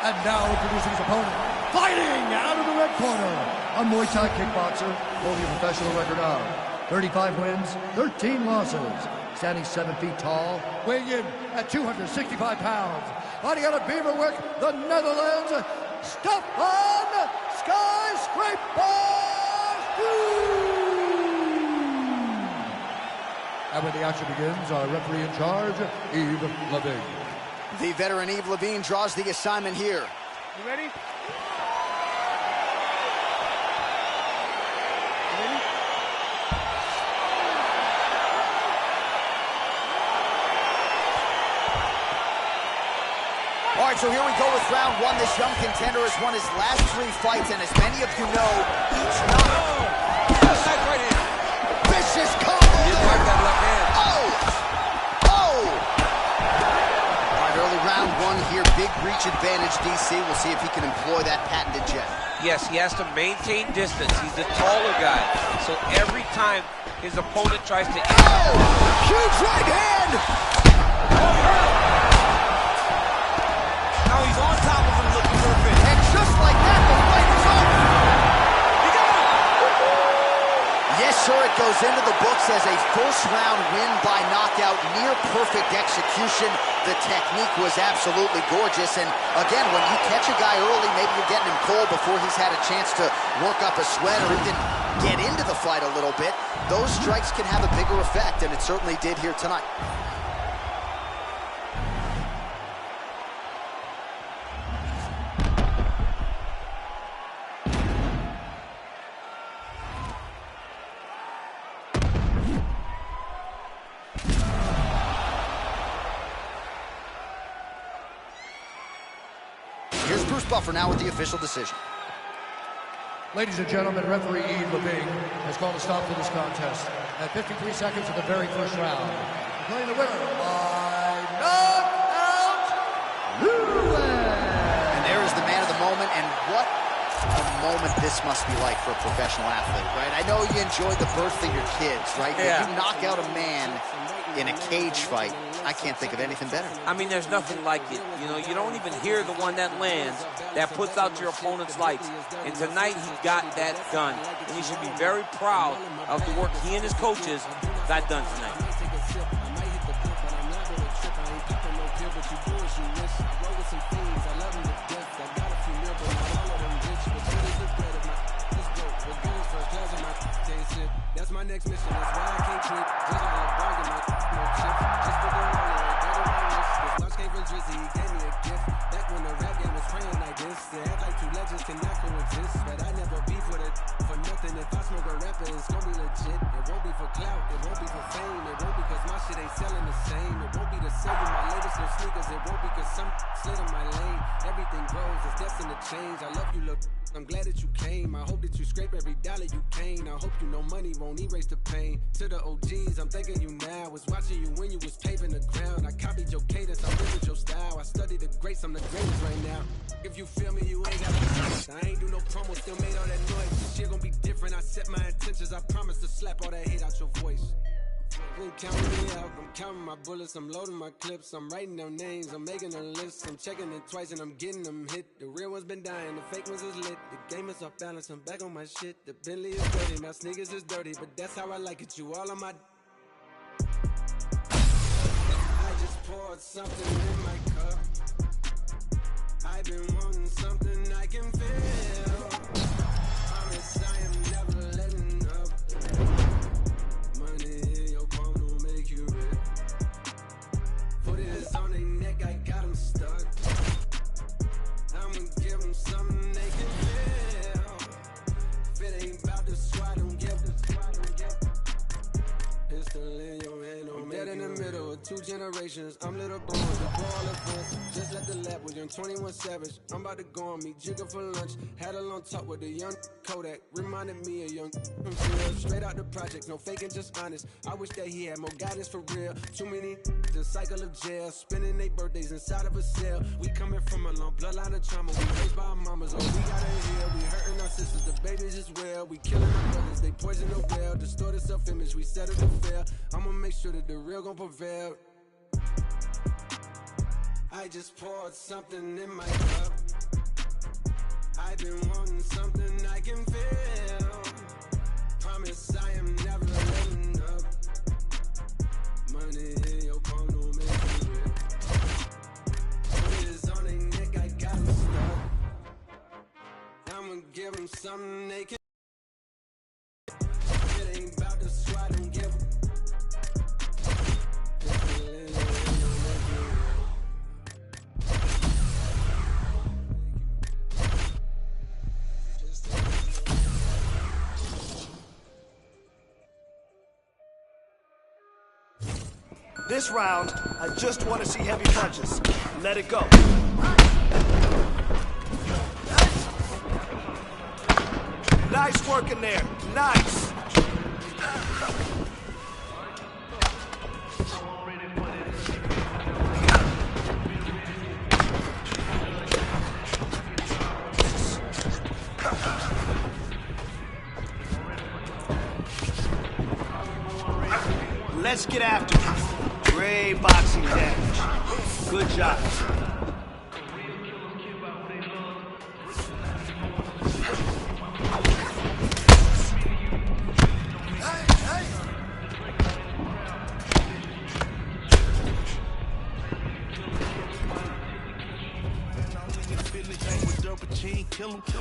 And now introducing his opponent, fighting out of the red corner, a Muay Thai kickboxer holding a professional record of 35 wins, 13 losses. Standing 7 feet tall, weighing in at 265 pounds. Fighting out of Beverwijk, the Netherlands, Stefan Skyscraper Struve. And when the action begins, our referee in charge, Yves Lavigne. The veteran Yves Lavigne draws the assignment here. You ready? All right, so here we go with round 1. This young contender has won his last 3 fights, and as many of you know, each night. Nice right hand. Vicious combo. Didn't like that left hand. Oh! All right, early round 1 here. Big reach advantage, DC. We'll see if he can employ that patented jab. Yes, he has to maintain distance. He's a taller guy. So every time his opponent tries to... Oh! Huge right hand! Now he's on top of him looking perfect. And just like that, the fight is over. He got it! Yes, sir, it goes into the books as a first-round win by knockout. Near-perfect execution. The technique was absolutely gorgeous. And again, when you catch a guy early, maybe you're getting him cold before he's had a chance to work up a sweat or even get into the fight a little bit. Those strikes can have a bigger effect, and it certainly did here tonight. Here's Bruce Buffer now with the official decision. Ladies and gentlemen, referee Yves Lavigne has called a stop to this contest at 53 seconds of the very first round. Declaring the winner by knockout, Lewis. And there is the man of the moment, and what a moment this must be like for a professional athlete, right? I know you enjoyed the birth of your kids, right? Yeah. But you knock out a man in a cage fight, I can't think of anything better. I mean, there's nothing like it. You know, you don't even hear the one that lands, that puts out your opponent's lights. And tonight, he got that done. And he should be very proud of the work he and his coaches got done tonight. That's my next mission. That's why I can't quit. Just like LeBron, get my chips. Just put it on it. Got it on this. This watch came from Drizzy. He gave me a gift. Back when the rap game was praying like this. They act like two legends cannot coexist. But I never beef with it for nothing. If I smoke a rapper, it's gonna be legit. It won't be for clout. It won't be for fame. It won't be cause my shit ain't selling the same. It won't be the same with my latest new sneakers. It won't be cause some slid in my lane. Everything grows. It's destined to change. I love you, look. I'm glad that you came. I hope that you scrape every dollar you can. I hope you know money won't erase the pain. To the OGs, I'm thanking you now. Was watching you when you was paving the ground. I copied your cadence, I mirrored your style. I studied the greats, I'm the greatest right now. If you feel me, you ain't got to. I ain't do no promo, still made all that noise. This shit gon' be different. I set my intentions. I promise to slap all that hate out your voice. Ain't counting me out, I'm counting my bullets, I'm loading my clips, I'm writing down names, I'm making a list, I'm checking it twice and I'm getting them hit. The real ones been dying, the fake ones is lit. The game is off balance, I'm back on my shit. The Bentley is dirty, my sneakers is dirty, but that's how I like it, you all on my... I just poured something in my cup. I've been wanting something I can feel. Promise I am never letting up. Money in your palm don't make you rich. Put it on their neck, I got them stuck. I'ma give them something they can feel. If it ain't about the squad, don't give it. Pistol in your hand, I'm dead in the middle of two generations. I'm little bro, the ball of fun. Just let the lap with young 21 Savage. I'm about to go on me, jigger for lunch. Had a long talk with a young Kodak. Reminded me of young from Phil. Straight out the project, no faking, just honest. I wish that he had more guidance for real. Too many, the cycle of jail. Spending their birthdays inside of a cell. We coming from a long bloodline of trauma. We raised by our mamas, oh, we gotta heal. We hurting our sisters, the babies as well. We killing our brothers, they poison the well. Distorted self-image, we set it to fail. I'ma make sure that the real gon' prevail. I just poured something in my cup. I've been wanting something I can feel. Promise I am never letting up. Money in your palm don't make you rich. Put it on their neck, I got them stuck. I'ma give them something they can. It ain't about the squad, don't give them. This round, I just want to see heavy punches. Let it go. Nice work in there. Nice. Let's get after it. Great boxing damage. Good job.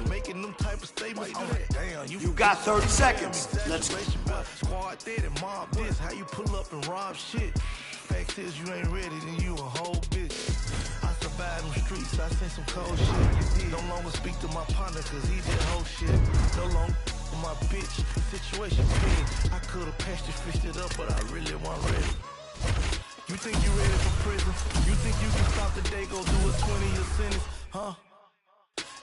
Making them type of statements. Damn, you got 30 seconds. Let's go. Squad dead and mob this. How you pull up and rob shit? Fact is, you ain't ready, then you a whole bitch. I survived them streets, I seen some cold shit. No longer speak to my partner, cause he did whole shit. No longer my bitch, situation petty. I could've patched it, fished it up, but I really wasn't ready. You think you ready for prison? You think you can stop the day, go do a 20-year sentence? Huh?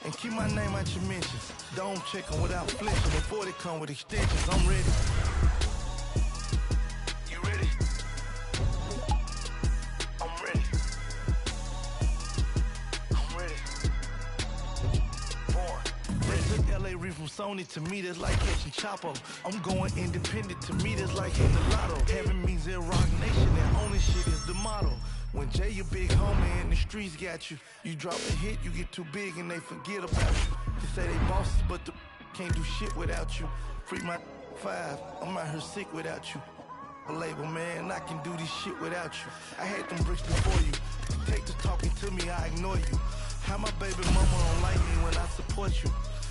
And keep my name out your mentions. Don't check them without flinching. Before they come with extensions, I'm ready. You ready? I'm ready. I'm ready. Born. They took LA Reef from Sony, to me that's like catching Chapo. I'm going independent, to me that's like hitting the lotto. Heaven means in Rock Nation, and owning shit is the motto. When Jay, your big homie, and the streets got you, you drop a hit, you get too big, and they forget about you. They say they bosses, but the can't do shit without you. Free my 5, I'm out here sick without you. A label, man, I can do this shit without you. I had them bricks before you. Take the talking to me, I ignore you. How my baby mama don't like me when I support you.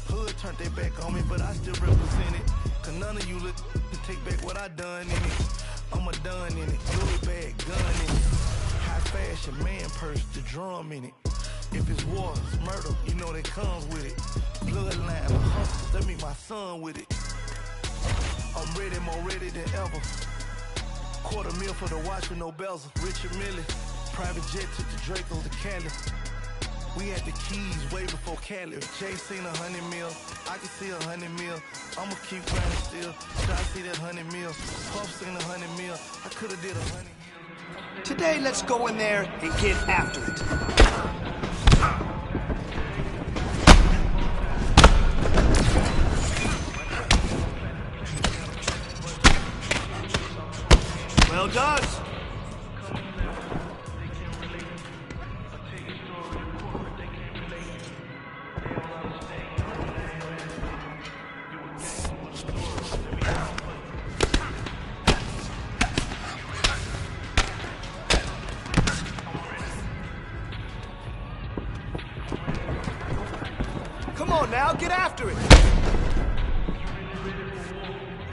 Hood turned their back on me, but I still represent it. Cause none of you look to take back what I done in it. I'm a done in it, Louis bag, gun in it. High fashion, man purse, the drum in it. If it's war, it's murder, you know that comes with it. Bloodline, a hustle, let me my son with it. I'm ready, more ready than ever. $250,000 for the watch with no bezel. Richard Mille, private jet took the Draco to Cali. We had the keys way before Cali. Jay seen 100 mil, I can see 100 mil. I'ma keep grinding still, till I see that 100 mil. Puff seen 100 mil, I could've did 100 mil. Today, let's go in there and get after it. Well done. Come on now, get after it.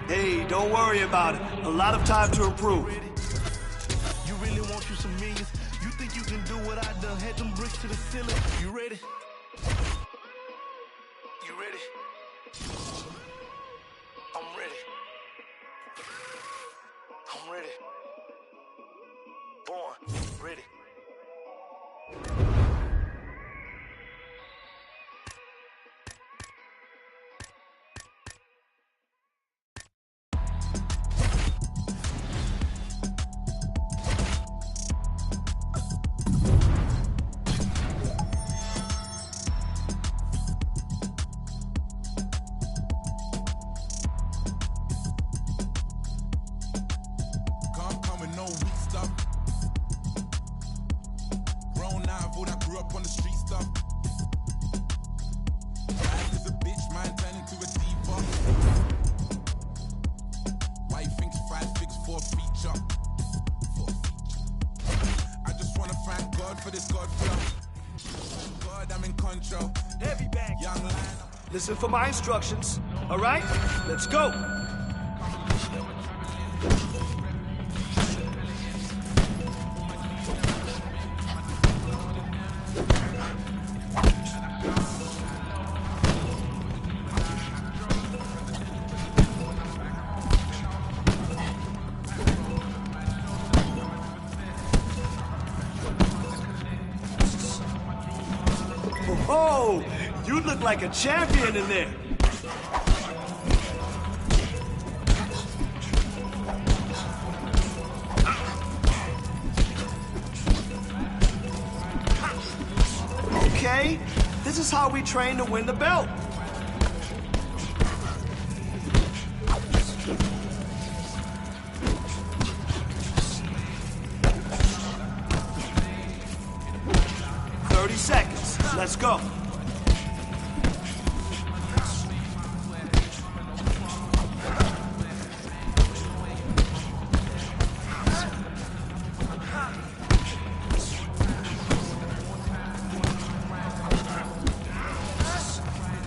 Hey, don't worry about it. A lot of time to improve. You really want you some millions? You think you can do what I done? Had them bricks to the ceiling. You ready? You ready? I'm ready. I'm ready. Born ready. Listen for my instructions. All right? Let's go. Oh, you look like a champion in there. Okay, this is how we train to win the belt. Let's go.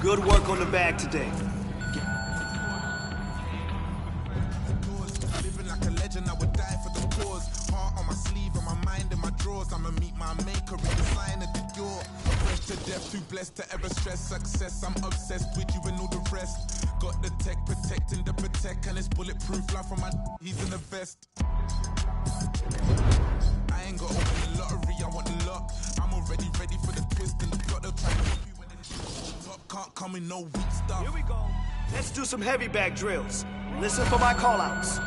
Good work on the bag today. Living like a legend, I would die for the cause. Heart on my sleeve, and my mind in my drawers. I'ma meet my maker, redesign at the door. Fresh to death, too blessed to ever stress success. I'm obsessed with you and all the rest. Got the tech protecting the protect, and it's bulletproof. Life from my he's in the vest. I ain't got to win the lottery, I want the lot. I'm already ready for the twist and the plot. They'll try and copy when the top can't come in no weak stuff. Here we go. Let's do some heavy bag drills. Listen for my call-outs.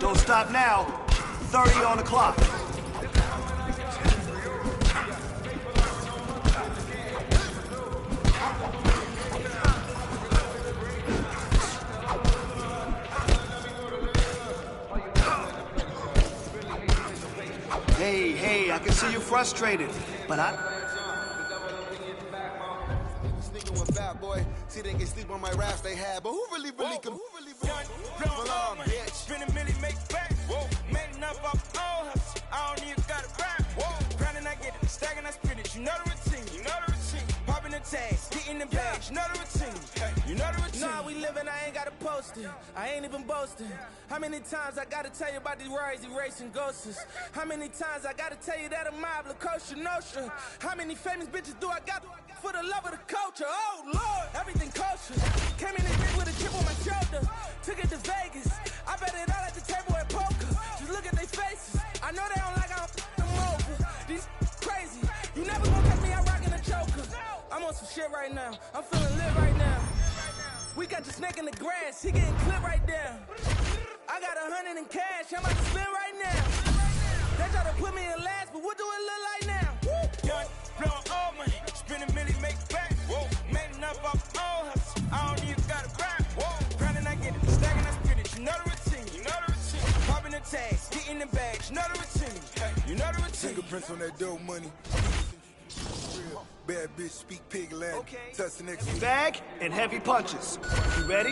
Don't stop now. 30 on the clock. Hey, I can see you frustrated, but Sneaking with Fat Boy, see they can sleep on my raps they had, but who really can? Bitch, spend a million, make back. Whoa, made enough off all hustle. I don't even gotta rap. Whoa, grinding, I get it, stacking, I spin it. You know the routine, you know the routine. Popping the tags, getting the bags, you know the routine. You know the routine. Nah, we living, I ain't gotta post it. I ain't even boasting. How many times I gotta tell you about these rides erasing ghosts? How many times I gotta tell you that a mob look kosher, notion? How many famous bitches do I got for the love of the culture? Oh Lord, everything kosher. Came in this bitch with a chip on my shoulder. Took it to Vegas. I bet it all at the table at poker. Just look at their faces. I know they don't like how I'm over. These crazy. You never gonna catch me out rocking a choker. I'm on some shit right now. I'm feeling lit right now. We got the snake in the grass. He getting clipped right there. I got 100 in cash. I'm about to spend right now. They try to put me in last, but what do it look like now? Done, blowing all money. Spend a million, make back. Whoa, made enough off all hustle. I don't even gotta rap. Whoa, grinding, I get it, stacking, I spin it. You know the routine, you know the routine. Popping the tags, getting the bags. You know the routine, you know the routine. Fingerprints on that dope money. Bad bitch, speak pig land. Touch the next bag and heavy punches. You ready?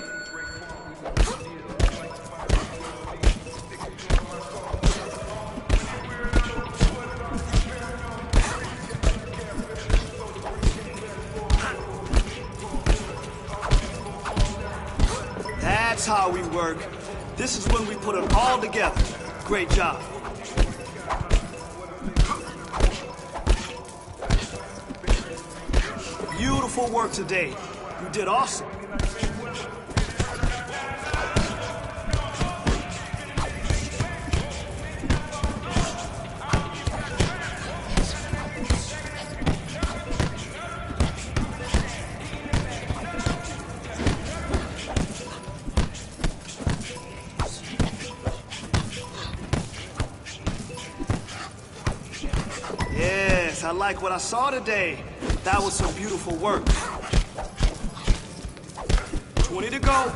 That's how we work. This is when we put it all together. Great job. Beautiful work today. You did awesome. Yes, I like what I saw today. That was some beautiful work. 20 to go.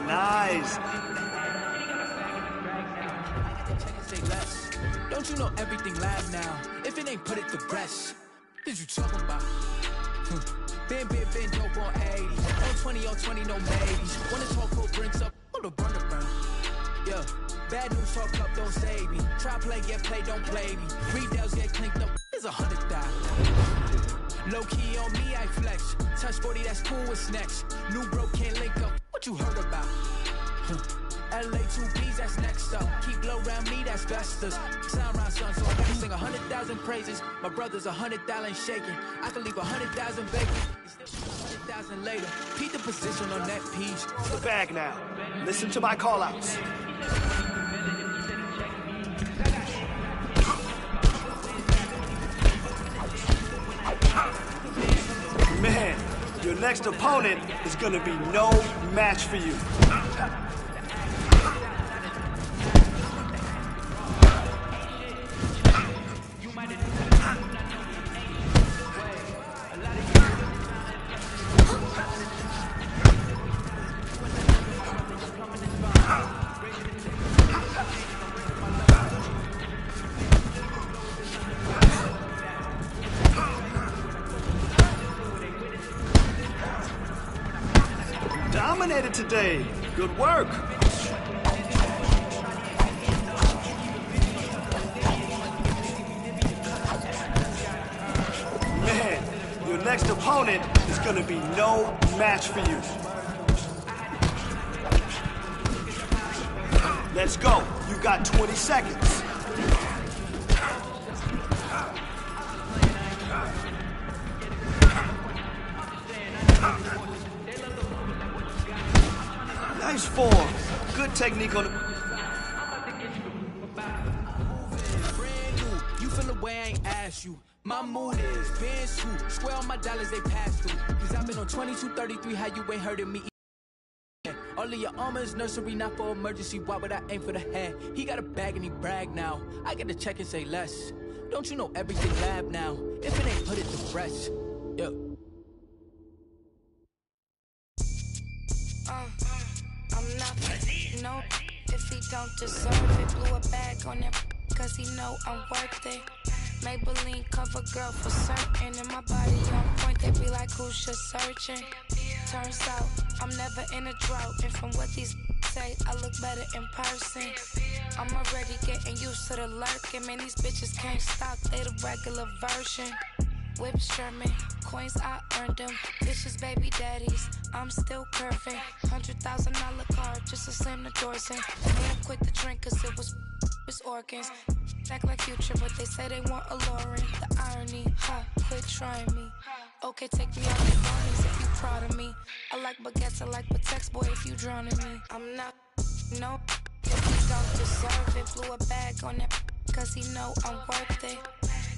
Nice. Don't you know everything live now? If it ain't put it to rest, what you talking about? Been dope on 80. On 20, on 20, no maybes. When the talk code brings up, hold the run around. Yeah, bad news talk up, don't save me. Try play, get play, don't play me. Retails get clinked up, it's 100,000. Low key on me, I flex. Touch 40, that's cool with snacks. New bro can't link up, what you heard about? LA 2Bs, that's next up. Keep low round me, that's Vestas. Sound round son, so I gotta sing 100,000 praises. My brother's 100,000 shaking. I can leave 100,000 vacant. 100,000 later. Keep the position on that piece. The bag now. Listen to my call-outs. Man, your next opponent is gonna be no match for you. Dominated today. Good work. Man, your next opponent is going to be no match for you. Let's go. You got 20 seconds. Nice form. Good technique on the... way I ain't asked you. My mood is been swoop. Square on my dollars, they pass through. Cause I've been on 2233, how you ain't hurting me? All of your armor is nursery, not for emergency. Why would I aim for the head? He got a bag and he brag now. I get to check and say less. Don't you know everything lab now? If it ain't, put it to rest. Yeah. I'm not no if he don't deserve it. Blew a bag on that cause he know I'm worth it. Maybelline cover girl for certain. And my body on point, they be like, who's just searching? Turns out, I'm never in a drought. And from what these say, I look better in person. I'm already getting used to the lurking. Man, these bitches can't stop, they the regular version. Whips German, coins I earned them. Bitches baby daddies, I'm still curving. $100,000 car just to slam the doors in. Made him quit the drink cause it was his organs. Act like Future, but they say they want a Lauren. The irony, quit trying me. Okay, take me out the Barneys if you proud of me. I like baguettes, I like Patex, boy, if you drowning me. I'm not, no, if he don't deserve it. Blew a bag on that cause he know I'm worth it.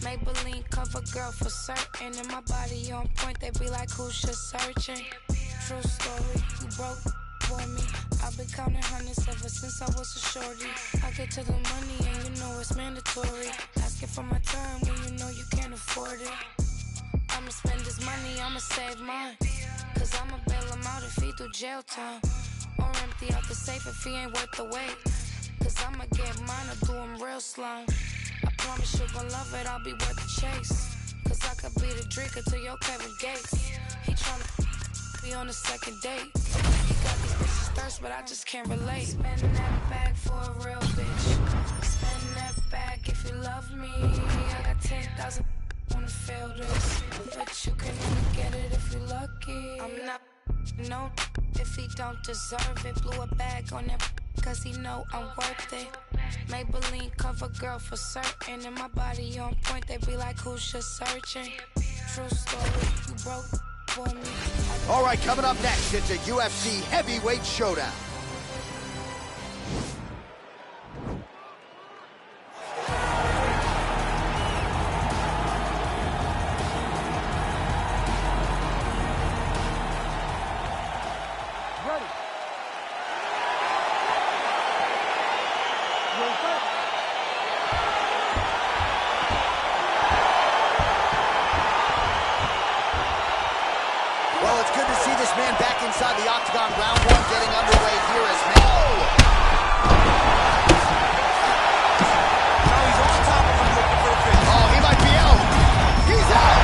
Maybelline cover girl for certain. And my body on point, they be like, who's just searching? True story, you broke for me. I've been counting hundreds ever since I was a shorty. I get to the money and you know it's mandatory. Asking for my time when you know you can't afford it. I'ma spend this money, I'ma save mine. Cause I'ma bail him out if he do jail time. Or empty out the safe if he ain't worth the wait. Cause I'ma get mine or do him real slime. I promise you gon' love it, I'll be worth the chase. Cause I could be the drinker to your Kevin Gates. He tryna be on the second date. He got these bitches thirst, but I just can't relate. Spend that bag for a real bitch. Spend that bag if you love me. I got 10,000 wanna feel this, but you can only get it if you're lucky. I'm not no if he don't deserve it. Blew a bag on that cause he know I'm worth it. Maybelline cover girl for certain. And my body on point, they be like, who's just searching? True story, you broke for me. All right, coming up next, it's a UFC heavyweight showdown. Well, it's good to see this man back inside the octagon. Round one getting underway here as man. Now he's on top of him looking for a finish. Oh, he might be out. He's out.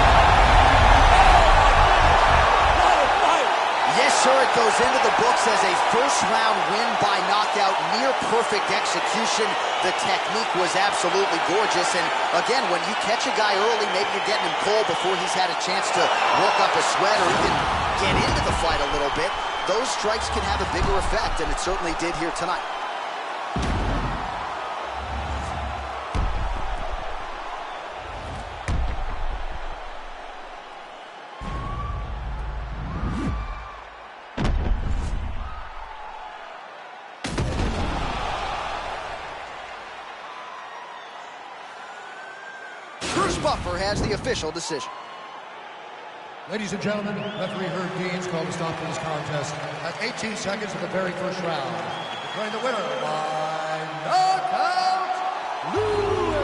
Yes, sir, it goes into the books as a first-round win by knockout. Near-perfect execution. The technique was absolutely gorgeous. And, again, when you catch a guy early, maybe you're getting him cold before he's had a chance to work up a sweat or even get into the fight a little bit. Those strikes can have a bigger effect, and it certainly did here tonight. Bruce Buffer has the official decision. Ladies and gentlemen, referee Herb Deans called a stop to this contest at 18 seconds of the very first round. Declaring the winner by knockout, Lewis.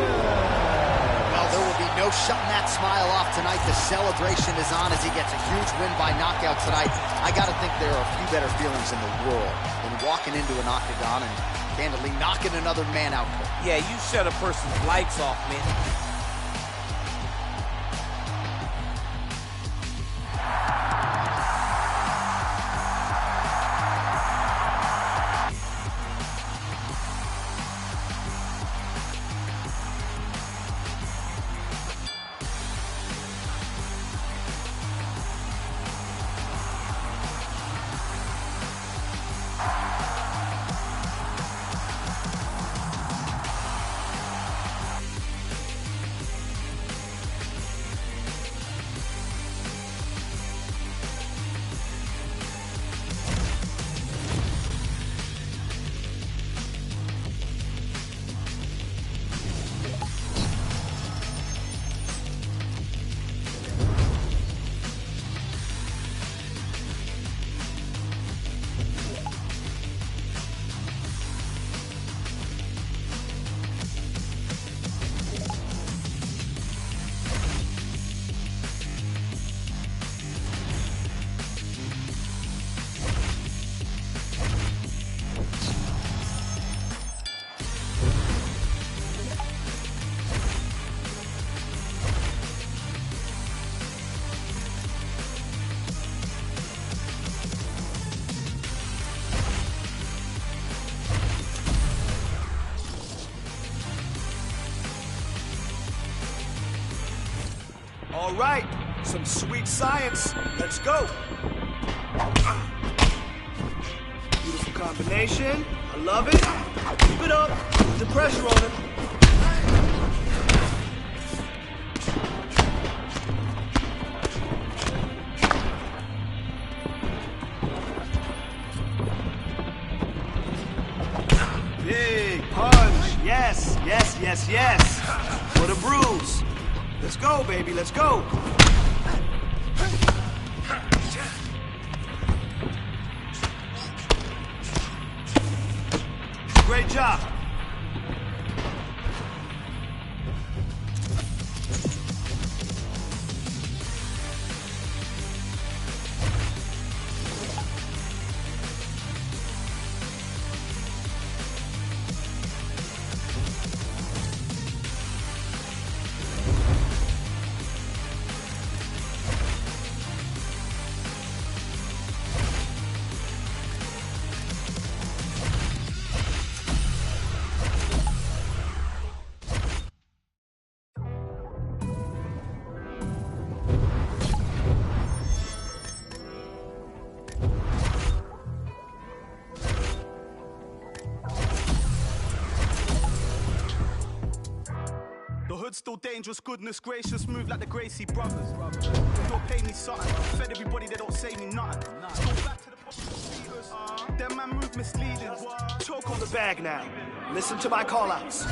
Well, there will be no shutting that smile off tonight. The celebration is on as he gets a huge win by knockout tonight. I got to think there are a few better feelings in the world than walking into an octagon and candidly knocking another man out. Yeah, you shut a person's lights off, man. All right, some sweet science. Let's go. Beautiful combination. I love it. Keep it up. Put the pressure on him. Big punch. Yes, yes, yes, yes. For the bruise. Let's go, baby. Let's go. Great job. Still dangerous, goodness gracious, move like the Gracie brothers. Don't pay me something, fed everybody, they don't say me nothing. Still back to the them man move misleading. Choke on the bag now. Listen to my call-outs.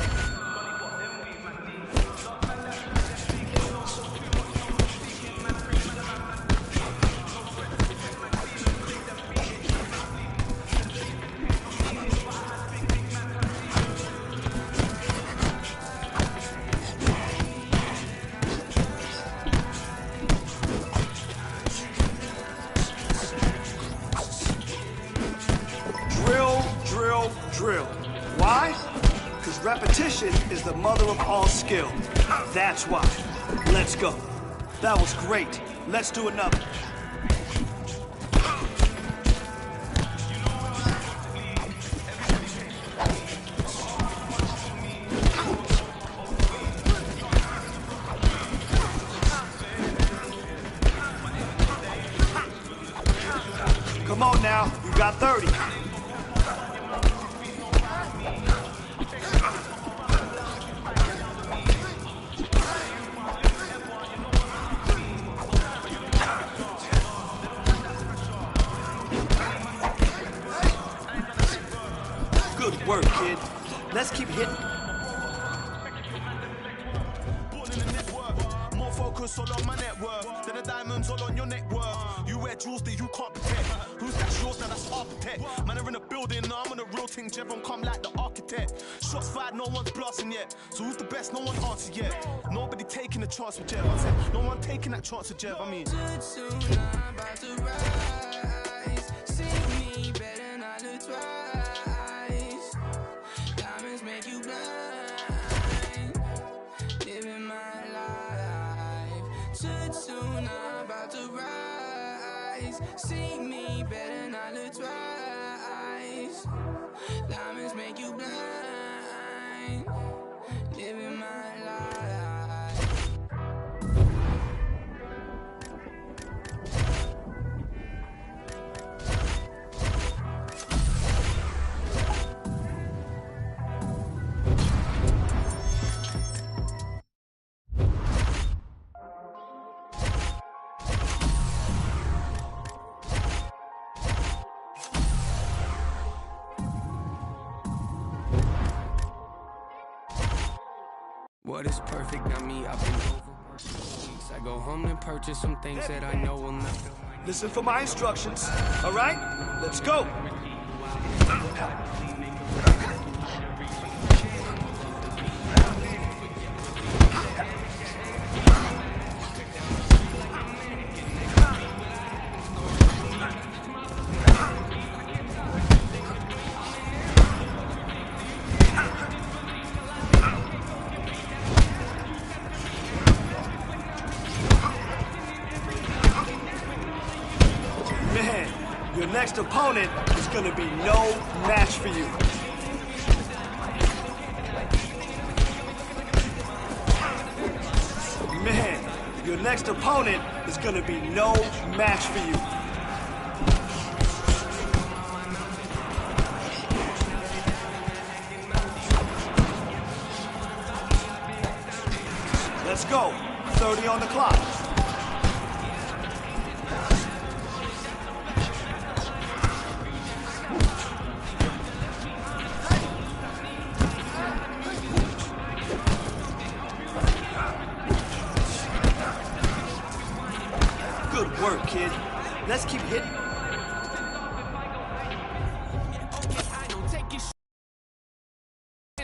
Drill. Why? Because repetition is the mother of all skill. That's why. Let's go. That was great. Let's do another. Come on now, you got 30. Good work, kid. Let's keep hitting. More focus all on my network than the diamonds all on your neck worth. You wear jewels that you can't protect. Who's that yours? Now that's architect. Man are in a building, now I'm on a real thing. Jevon come like the architect. Shots fired, no one's blasting yet. So who's the best? No one answered yet. Nobody taking a chance with Jev. I said, no one taking that chance with Jev. I mean. Soon I'm about to rise. See me better not look twice. Diamonds make you blind. Living my life. Too soon I'm about to rise. See me better not look twice. Diamonds make you blind. Living my life. What is perfect? Not me. I've been overworked for weeks. I go home and purchase some things that I know will not. Listen for my instructions. All right? Let's go. Your next opponent is going to be no match for you. Man, Your next opponent is gonna be no match for you. Let's go. 30 on the clock. Good work, kid. Let's keep hitting.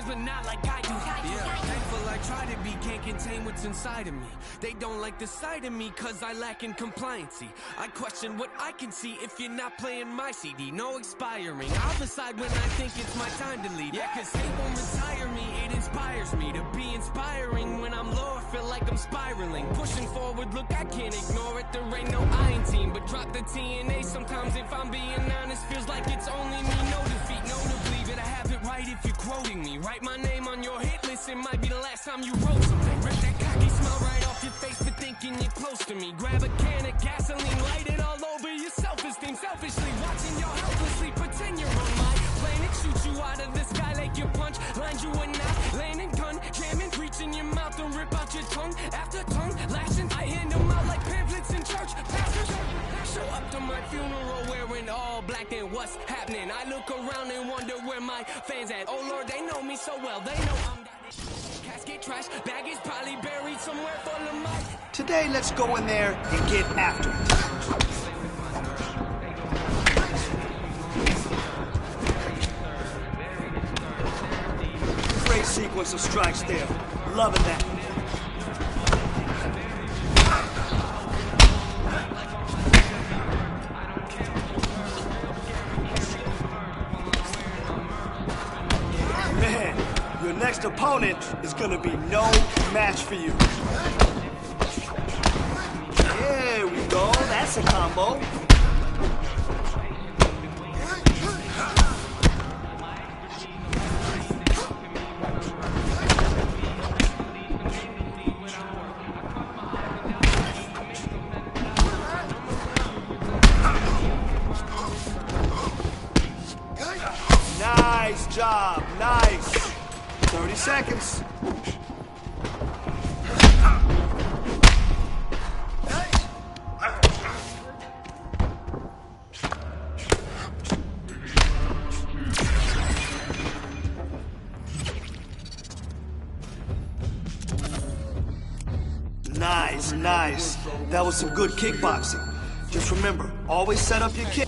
But not like I do. Yeah, thankful I try to be, can't contain what's inside of me. They don't like the sight of me cause I lack in compliancy. I question what I can see if you're not playing my CD. No expiring, I'll decide when I think it's my time to leave. Yeah, cause they won't retire me, it inspires me to be inspiring. When I'm low, I feel like I'm spiraling. Pushing forward, look, I can't ignore it. There ain't no iron team, but drop the TNA. Sometimes if I'm being honest, feels like it's only me. No defeat, no to believe it. I have it right if you're quoting me. Write my name on your hit list, it might be the last time you wrote something. Rip that cocky smile right off your face for thinking you're close to me. Grab a can of gasoline, light it all over your self-esteem. Selfishly watching you helplessly pretend you're on my planet. Shoot you out of the sky like your punch. Land you a knife, landing gun, jamming, reaching your mouth and rip out your tongue. After tongue, lashing, I hand them out like pamphlets in church. Pastors show up to my funeral wearing all black, then what's happening? I look around and wonder where my fans at. Oh Lord, they know me so well, they know I'm that. Casket trash, bag is probably buried somewhere full of mud. Today, let's go in there and get after it. Great sequence of strikes there. Loving that. Man, your next opponent is gonna be no match for you. There we go, that's a combo. Nice job, nice. 30 seconds. Nice, nice. That was some good kickboxing. Just remember, always set up your kick.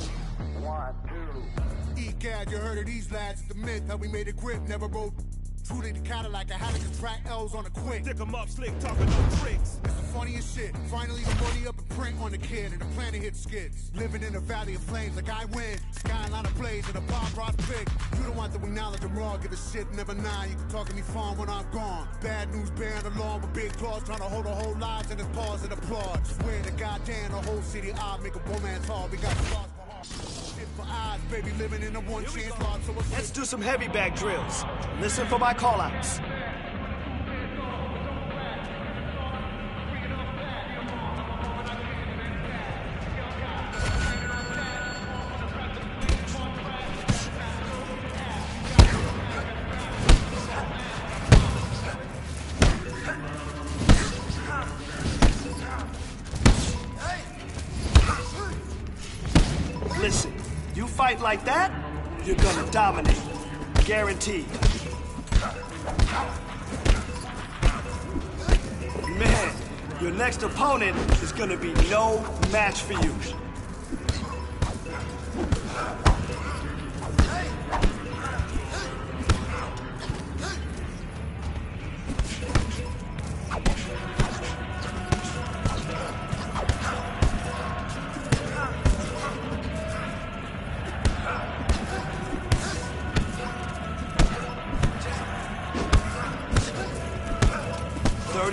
Egad, you heard of these lads, the myth, how we made a grip, never rode truly the Cadillac, I had to contract L's on a quick. Stick 'em up, slick, talking no tricks. It's the funniest shit. Finally, the money up and print on the kid, and the planet hit skids. Living in a valley of flames, like I win. Skyline of blaze, and a Bob Ross pick. You don't want to acknowledge I'm wrong, give a shit, never nine. You can talk to me fun when I'm gone. Bad news bearing along with big claws, trying to hold a whole lives in his paws and applaud. Swear to goddamn, the whole city odd, make a romance hard. We got stars for heart. Shit for eyes, baby, living in a one chance lot. So let's do some heavy bag drills. Listen for my call-outs. Listen, you fight like that, you're gonna dominate. Guaranteed. Man, your next opponent is gonna be no match for you.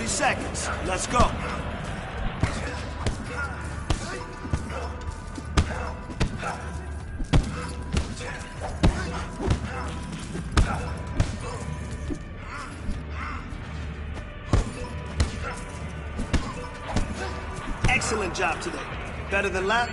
Seconds. Let's go. Excellent job today. Better than last.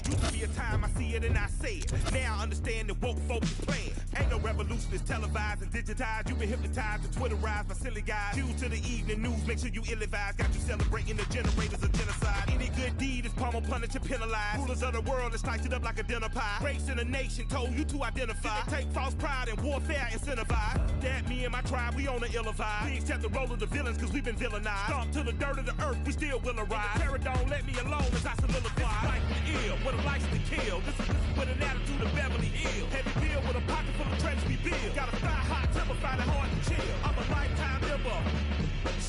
Used to be a time I see it and I say it. Now I understand that woke folks is playing. Ain't no revolution, it's televised and digitized. You've been hypnotized and Twitterized by silly guys. Due to the evening news, make sure you ill-advised. Got you celebrating the generators of genocide. Any good deed is pummel, punished, and penalized. Rulers of the world, it's sliced it up like a dinner pie. Race in a nation told you to identify. Take false pride and warfare incentivize. That me and my tribe, we on the ill vibe. We accept the role of the villains cause we've been villainized. Stomp to the dirt of the earth, we still will arise. Terror don't let me alone as I soliloquize. Life is ill, with a license to kill. This is with an attitude of Beverly Hills. Heavy bill with a pocket full of treasures we build. Got a fly hot temper, find it hard to chill. I'm a lifetime member.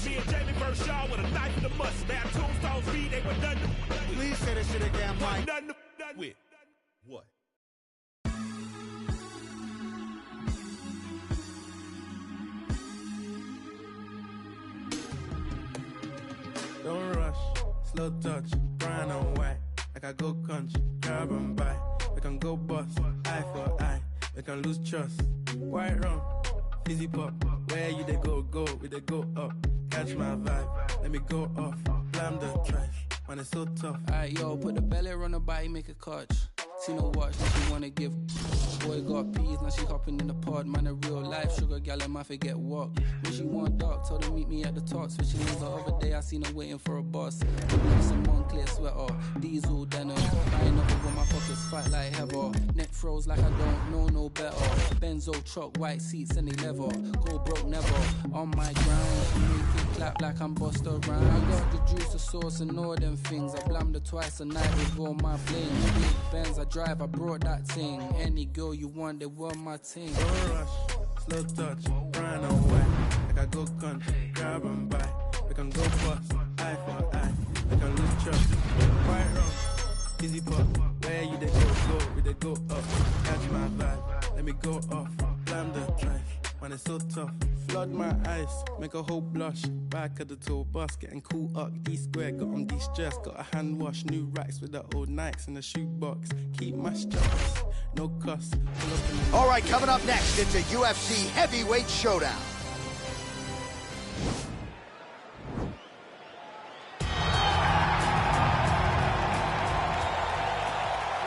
Me and Jamie verse y'all with a knife in the must. Bad tombstones read, they were nothing. Please say that shit again, Mike. Nothing with. What? Don't rush, slow touch, brown and white. Like I go country, grab and buy. We can go bust, eye for eye. We can lose trust. White rum, fizzy pop. Where you they go, we they go up. Catch my vibe, let me go off. Blam the trash, man it's so tough. Alright, yo, put the belly on the body, make a catch. See no watch, now she wanna give. Boy got peas, now she hopping in the pod. Man, a real life sugar gal, and my forget what. When she want dark, told her meet me at the top. Switching lanes the other day, I seen her waiting for a bus. Some Moncler sweater, diesel denim. Buying up with my pockets, fight like heather. Neck froze like I don't know no better. Benzo truck, white seats and they leather. Go broke never, on my grind. She make it clap like I'm Busta Rhymes. I got the juice, the sauce and all them things. I blammed her twice a night with all my bling. Big Benz, I drive, I brought that thing. Any girl you want, they want my team. Don't rush, slow touch, brown and white. Like I go country, grab and buy. We can go bust, eye for eye. We can lose trust. White rum, fizzy pop. Where you they go, we they go up. Catch my vibe, let me go off. Blam the trash, man it's so tough. Flood my eyes, make a whole blush. Back of the tour bus, getting cool up. D-square, got on de-stress. Got a hand wash, new racks with the old Nikes in the shoebox. Keep my straps, no cuss. All right, coming up next, it's a UFC heavyweight showdown.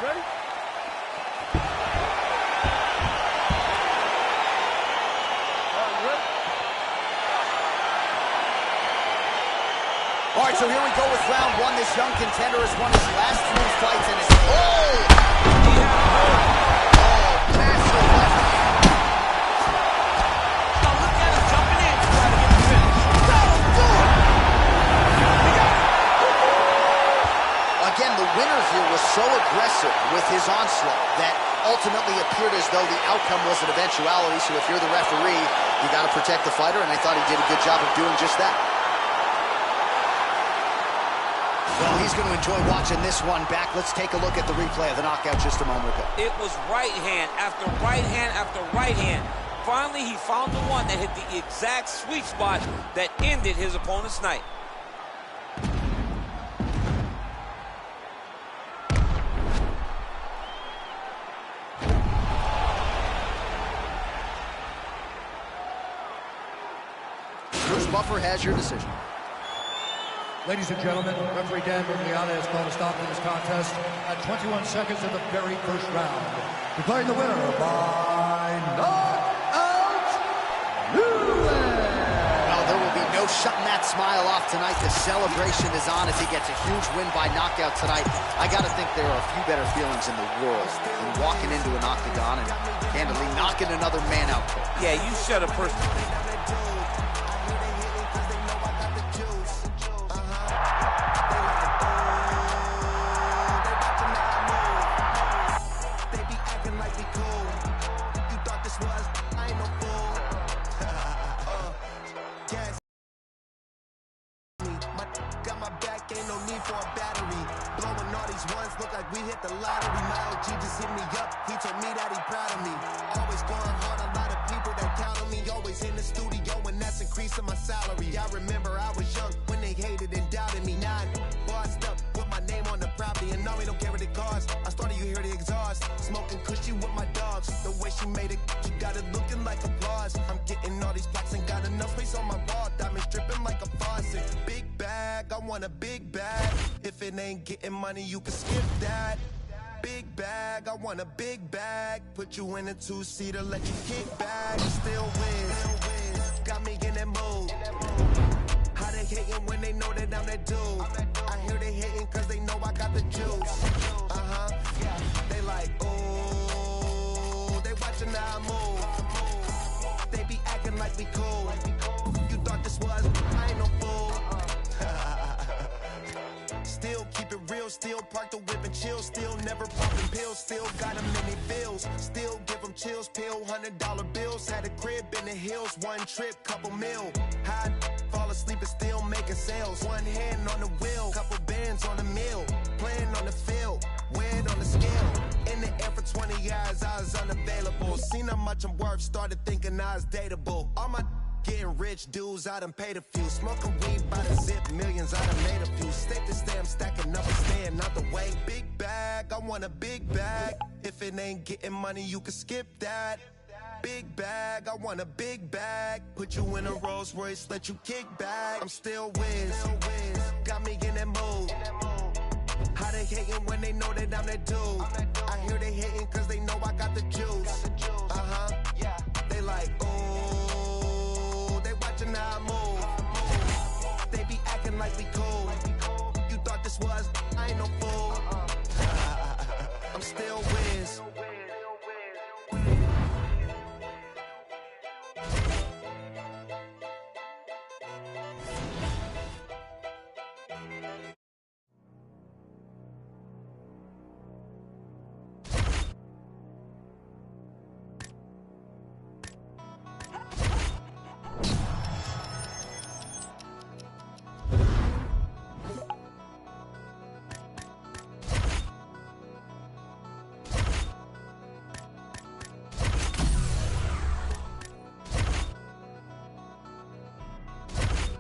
Ready? All right, so here we go with round one. This young contender has won his last 3 fights and it's... massive left hand. Oh, look at him jumping in to try to get the finish. That'll do it! Again, the winner here was so aggressive with his onslaught that ultimately appeared as though the outcome was an eventuality. So if you're the referee, you got to protect the fighter, and I thought he did a good job of doing just that. Well, he's going to enjoy watching this one back. Let's take a look at the replay of the knockout just a moment ago. It was right hand after right hand after right hand. Finally, he found the one that hit the exact sweet spot that ended his opponent's night. Bruce Buffer has your decision. Ladies and gentlemen, referee Dan Miragliotta has called a stop to this contest at 21 seconds of the very first round. Declaring the winner by knockout, Well, there will be no shutting that smile off tonight. The celebration is on as he gets a huge win by knockout tonight. I got to think there are a few better feelings in the world than walking into an octagon and candidly knocking another man out. Yeah, you shut a person. We hit the lottery, my OG just hit me up. He told me that he proud of me. Always going hard, a lot of people that count on me. Always in the studio, and that's increasing my salary. I remember I was young when they hated and doubted me. Now I'm bossed up with my name on the property, and no, we don't care what it costs. I started, you hear the exhaust. Smoking cushy with my dogs. The way she made it, she got it looking like applause. I'm getting all these plaques and got enough space on my wall. Diamonds dripping like a faucet. Big want a big bag. If it ain't getting money, you can skip that. Big bag, I want a big bag. Put you in a two-seater, let you kick back. Still win, got me in that mood. How they hating when they know that I'm that dude? I hear they hating cause they know I got the juice. They like, ooh, they watching how I move. They be acting like we cool. You thought this was, I ain't no fool. Still keep it real, still park the whip and chill, still never popping pills, still got them in their bills, still give them chills, pill, $100 bills, had a crib in the hills, one trip, couple mil, high, fall asleep and still making sales, one hand on the wheel, couple bands on the mill, playing on the field, weighed on the scale, in the air for 20 years, I was unavailable, seen how much I'm worth, started thinking I was dateable, all my getting rich dudes, I done paid a few. Smoking weed by the zip, millions, I done made a few. Stick to stay, I'm stacking up and staying out the way. Big bag, I want a big bag. If it ain't getting money, you can skip that. Big bag, I want a big bag. Put you in a Rolls Royce, let you kick back. I'm still whiz, got me in that mood. How they hating when they know that I'm that dude? I hear they hating cause they know I got the juice. They like, ooh, they watching how I move. They be acting like we cool. You thought this was, I ain't no fool. I'm still whiz.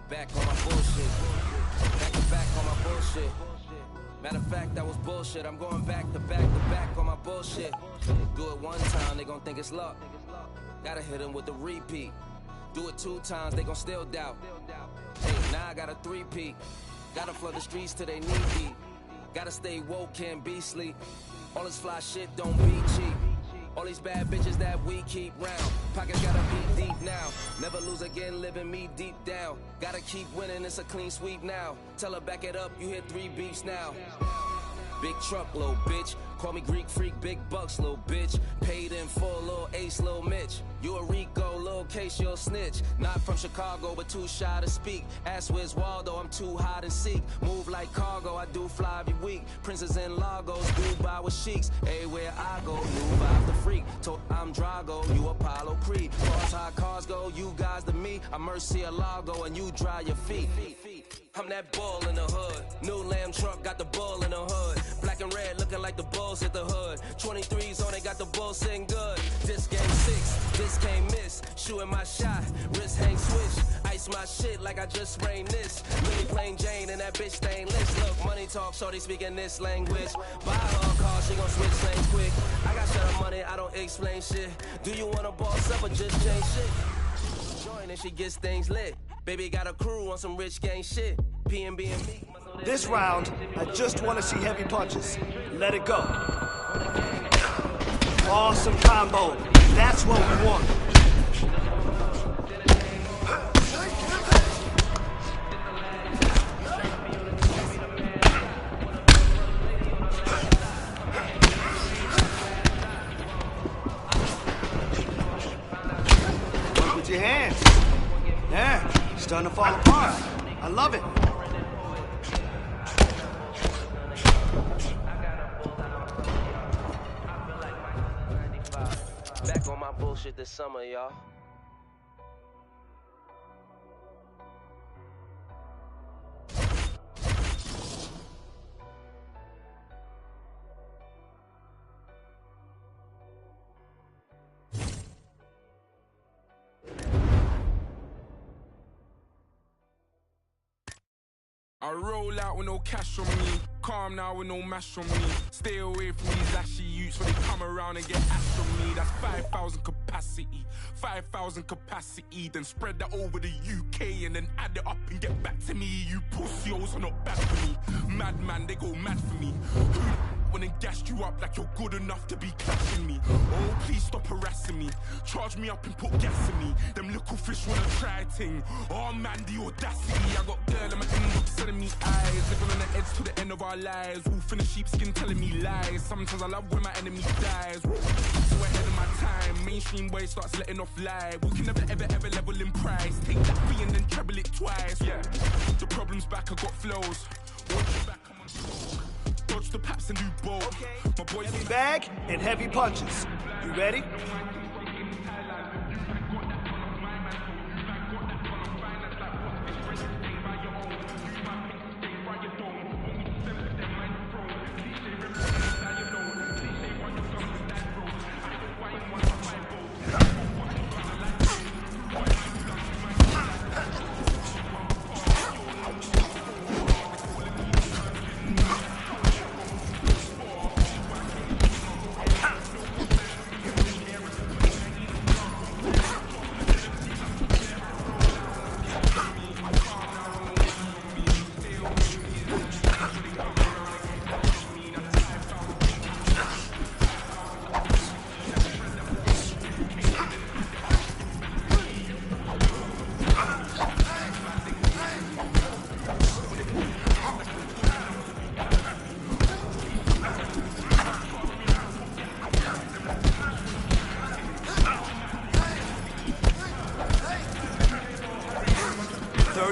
Back on my bullshit. Back to back on my bullshit. Matter of fact, that was bullshit. I'm going back to back on my bullshit. Do it one time, they gon' think it's luck. Gotta hit them with the repeat. Do it 2 times, they gon' still doubt. Hey, now I got a 3-peat. Gotta flood the streets till they knee deep. Gotta stay woke, can't be sleep. All this fly shit don't be cheap. All these bad bitches that we keep round. Pockets gotta be deep now. Never lose again, living me deep down. Gotta keep winning, it's a clean sweep now. Tell her back it up, you hit 3 beefs now. Big truck, little bitch. Call me Greek freak, big bucks, little bitch. Paid in full, little ace, little Mitch. You a Rico, little case, you'll snitch. Not from Chicago, but too shy to speak. Ask where's Waldo, I'm too hot and seek. Move like cargo, I do fly every week. Princes and Lagos, Dubai with sheiks. Everywhere I go, new vibe the freak. So I'm Drago, you Apollo Creed. Cross how cars go, you guys to me. I'm Murcielago, and you dry your feet. I'm that bull in the hood. New lamb truck, got the bull in the hood. Black and red, looking like the bulls hit the hood. 23s on it, got the bull sitting good. This game 6, this can't miss. Shooting my shot, wrist hang switch. Ice my shit like I just sprained this. Really plain Jane and that bitch stainless. Look, money talk, shorty speaking this language. Buy her a car, she gon' switch lanes quick. I got shut up money, I don't explain shit. Do you wanna boss up or just change shit? Join and she gets things lit. Baby got a crew on some rich gang shit. P&B and me. This round, I just want to see heavy punches. Let it go. Awesome combo. That's what we want. Work with your hands. There. It's starting to fall apart. I love it. Back on my bullshit this summer, y'all. I roll out with no cash on me. Calm now with no mash on me. Stay away from these ashy youths when they come around and get ash from me. That's 5,000 capacity. 5,000 capacity. Then spread that over the UK and then add it up and get back to me. You pussios are not bad for me. Madman, they go mad for me. When they gassed you up like you're good enough to be clashing me. Oh, please stop harassing me. Charge me up and put gas in me. Them little fish wanna try ting. Oh man, the audacity. I got girl in my inbox sending me eyes. Living on the edge to the end of our lives. Wolf in the sheepskin telling me lies. Sometimes I love when my enemy dies. So ahead of my time. Mainstream boy starts letting off live. We can never ever level in price. Take that fee and then treble it twice. Yeah, the problem's back, I got flows. Watch your back, I'm on dodge the paps and do both. Okay. My boys heavy bag and heavy punches. You ready?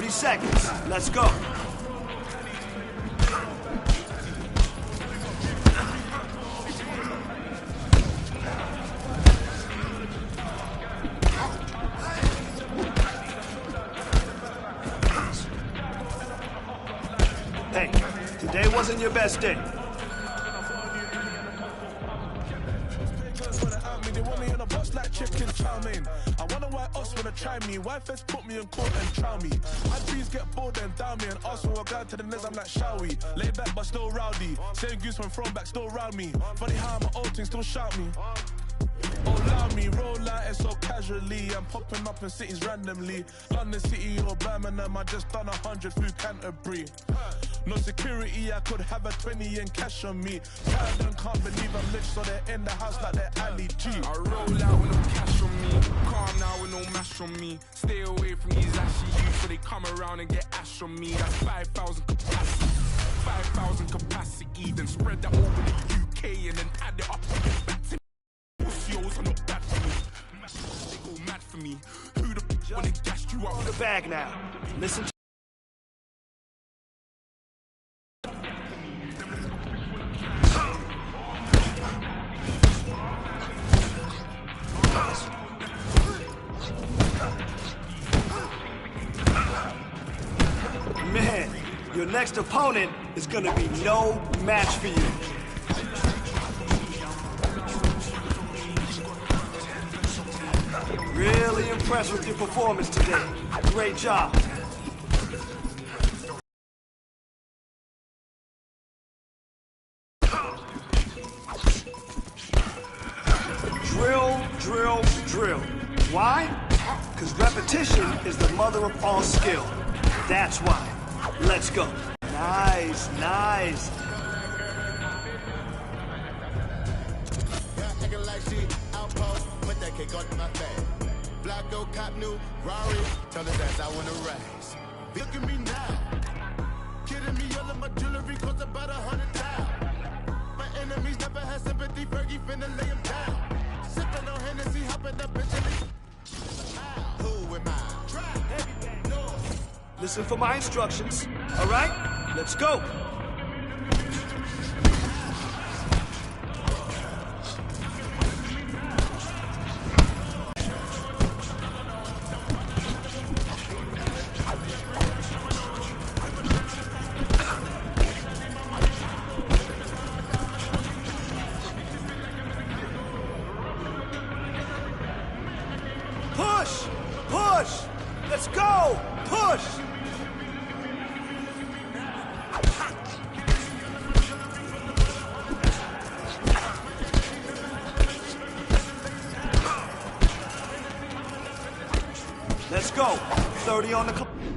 Seconds. Let's go. Hey, today wasn't your best day. Chicken chow mein. I wonder why us wanna try me. Why first put me in court and chow me? My trees get bored and down me and ask when we're going to the nest. I'm like, shall we? Lay back but still rowdy. Same goose from thrown back still round me. Funny how my old thing still shout me. Oh, allow me, roll out it so casually. I'm popping up in cities randomly. London City or Birmingham, I just done 100 through Canterbury. No security, I could have a 20 in cash on me. Can't believe I'm rich, so they're in the house like they're Ali G. I roll out with no cash on me. Calm now with no mash on me. Stay away from these ashy youths, so they come around and get ash on me. That's 5,000 capacity. 5,000 capacity. Then spread that over the UK and then add it up and get back to me. Pussios are not bad for me. They go mad for me. Who the when they gassed you up? The bag now. Listen to man, your next opponent is gonna be no match for you. Really impressed with your performance today. Great job. Drill, drill, drill. Why? Because repetition is the mother of all skill. That's why. Let's go. Nice, nice. Black go cop new Rari. Tell his ass I wanna rise. Look at me now. Kidding me, all of my jewelry costs about 100,000. My enemies never had sympathy. Fergie finna lay him down. Sipping on Hennessy, hopping up bitch. Who am I? Listen for my instructions. All right? Let's go. Push! Push! Let's go! Push! go. 30 on the clock.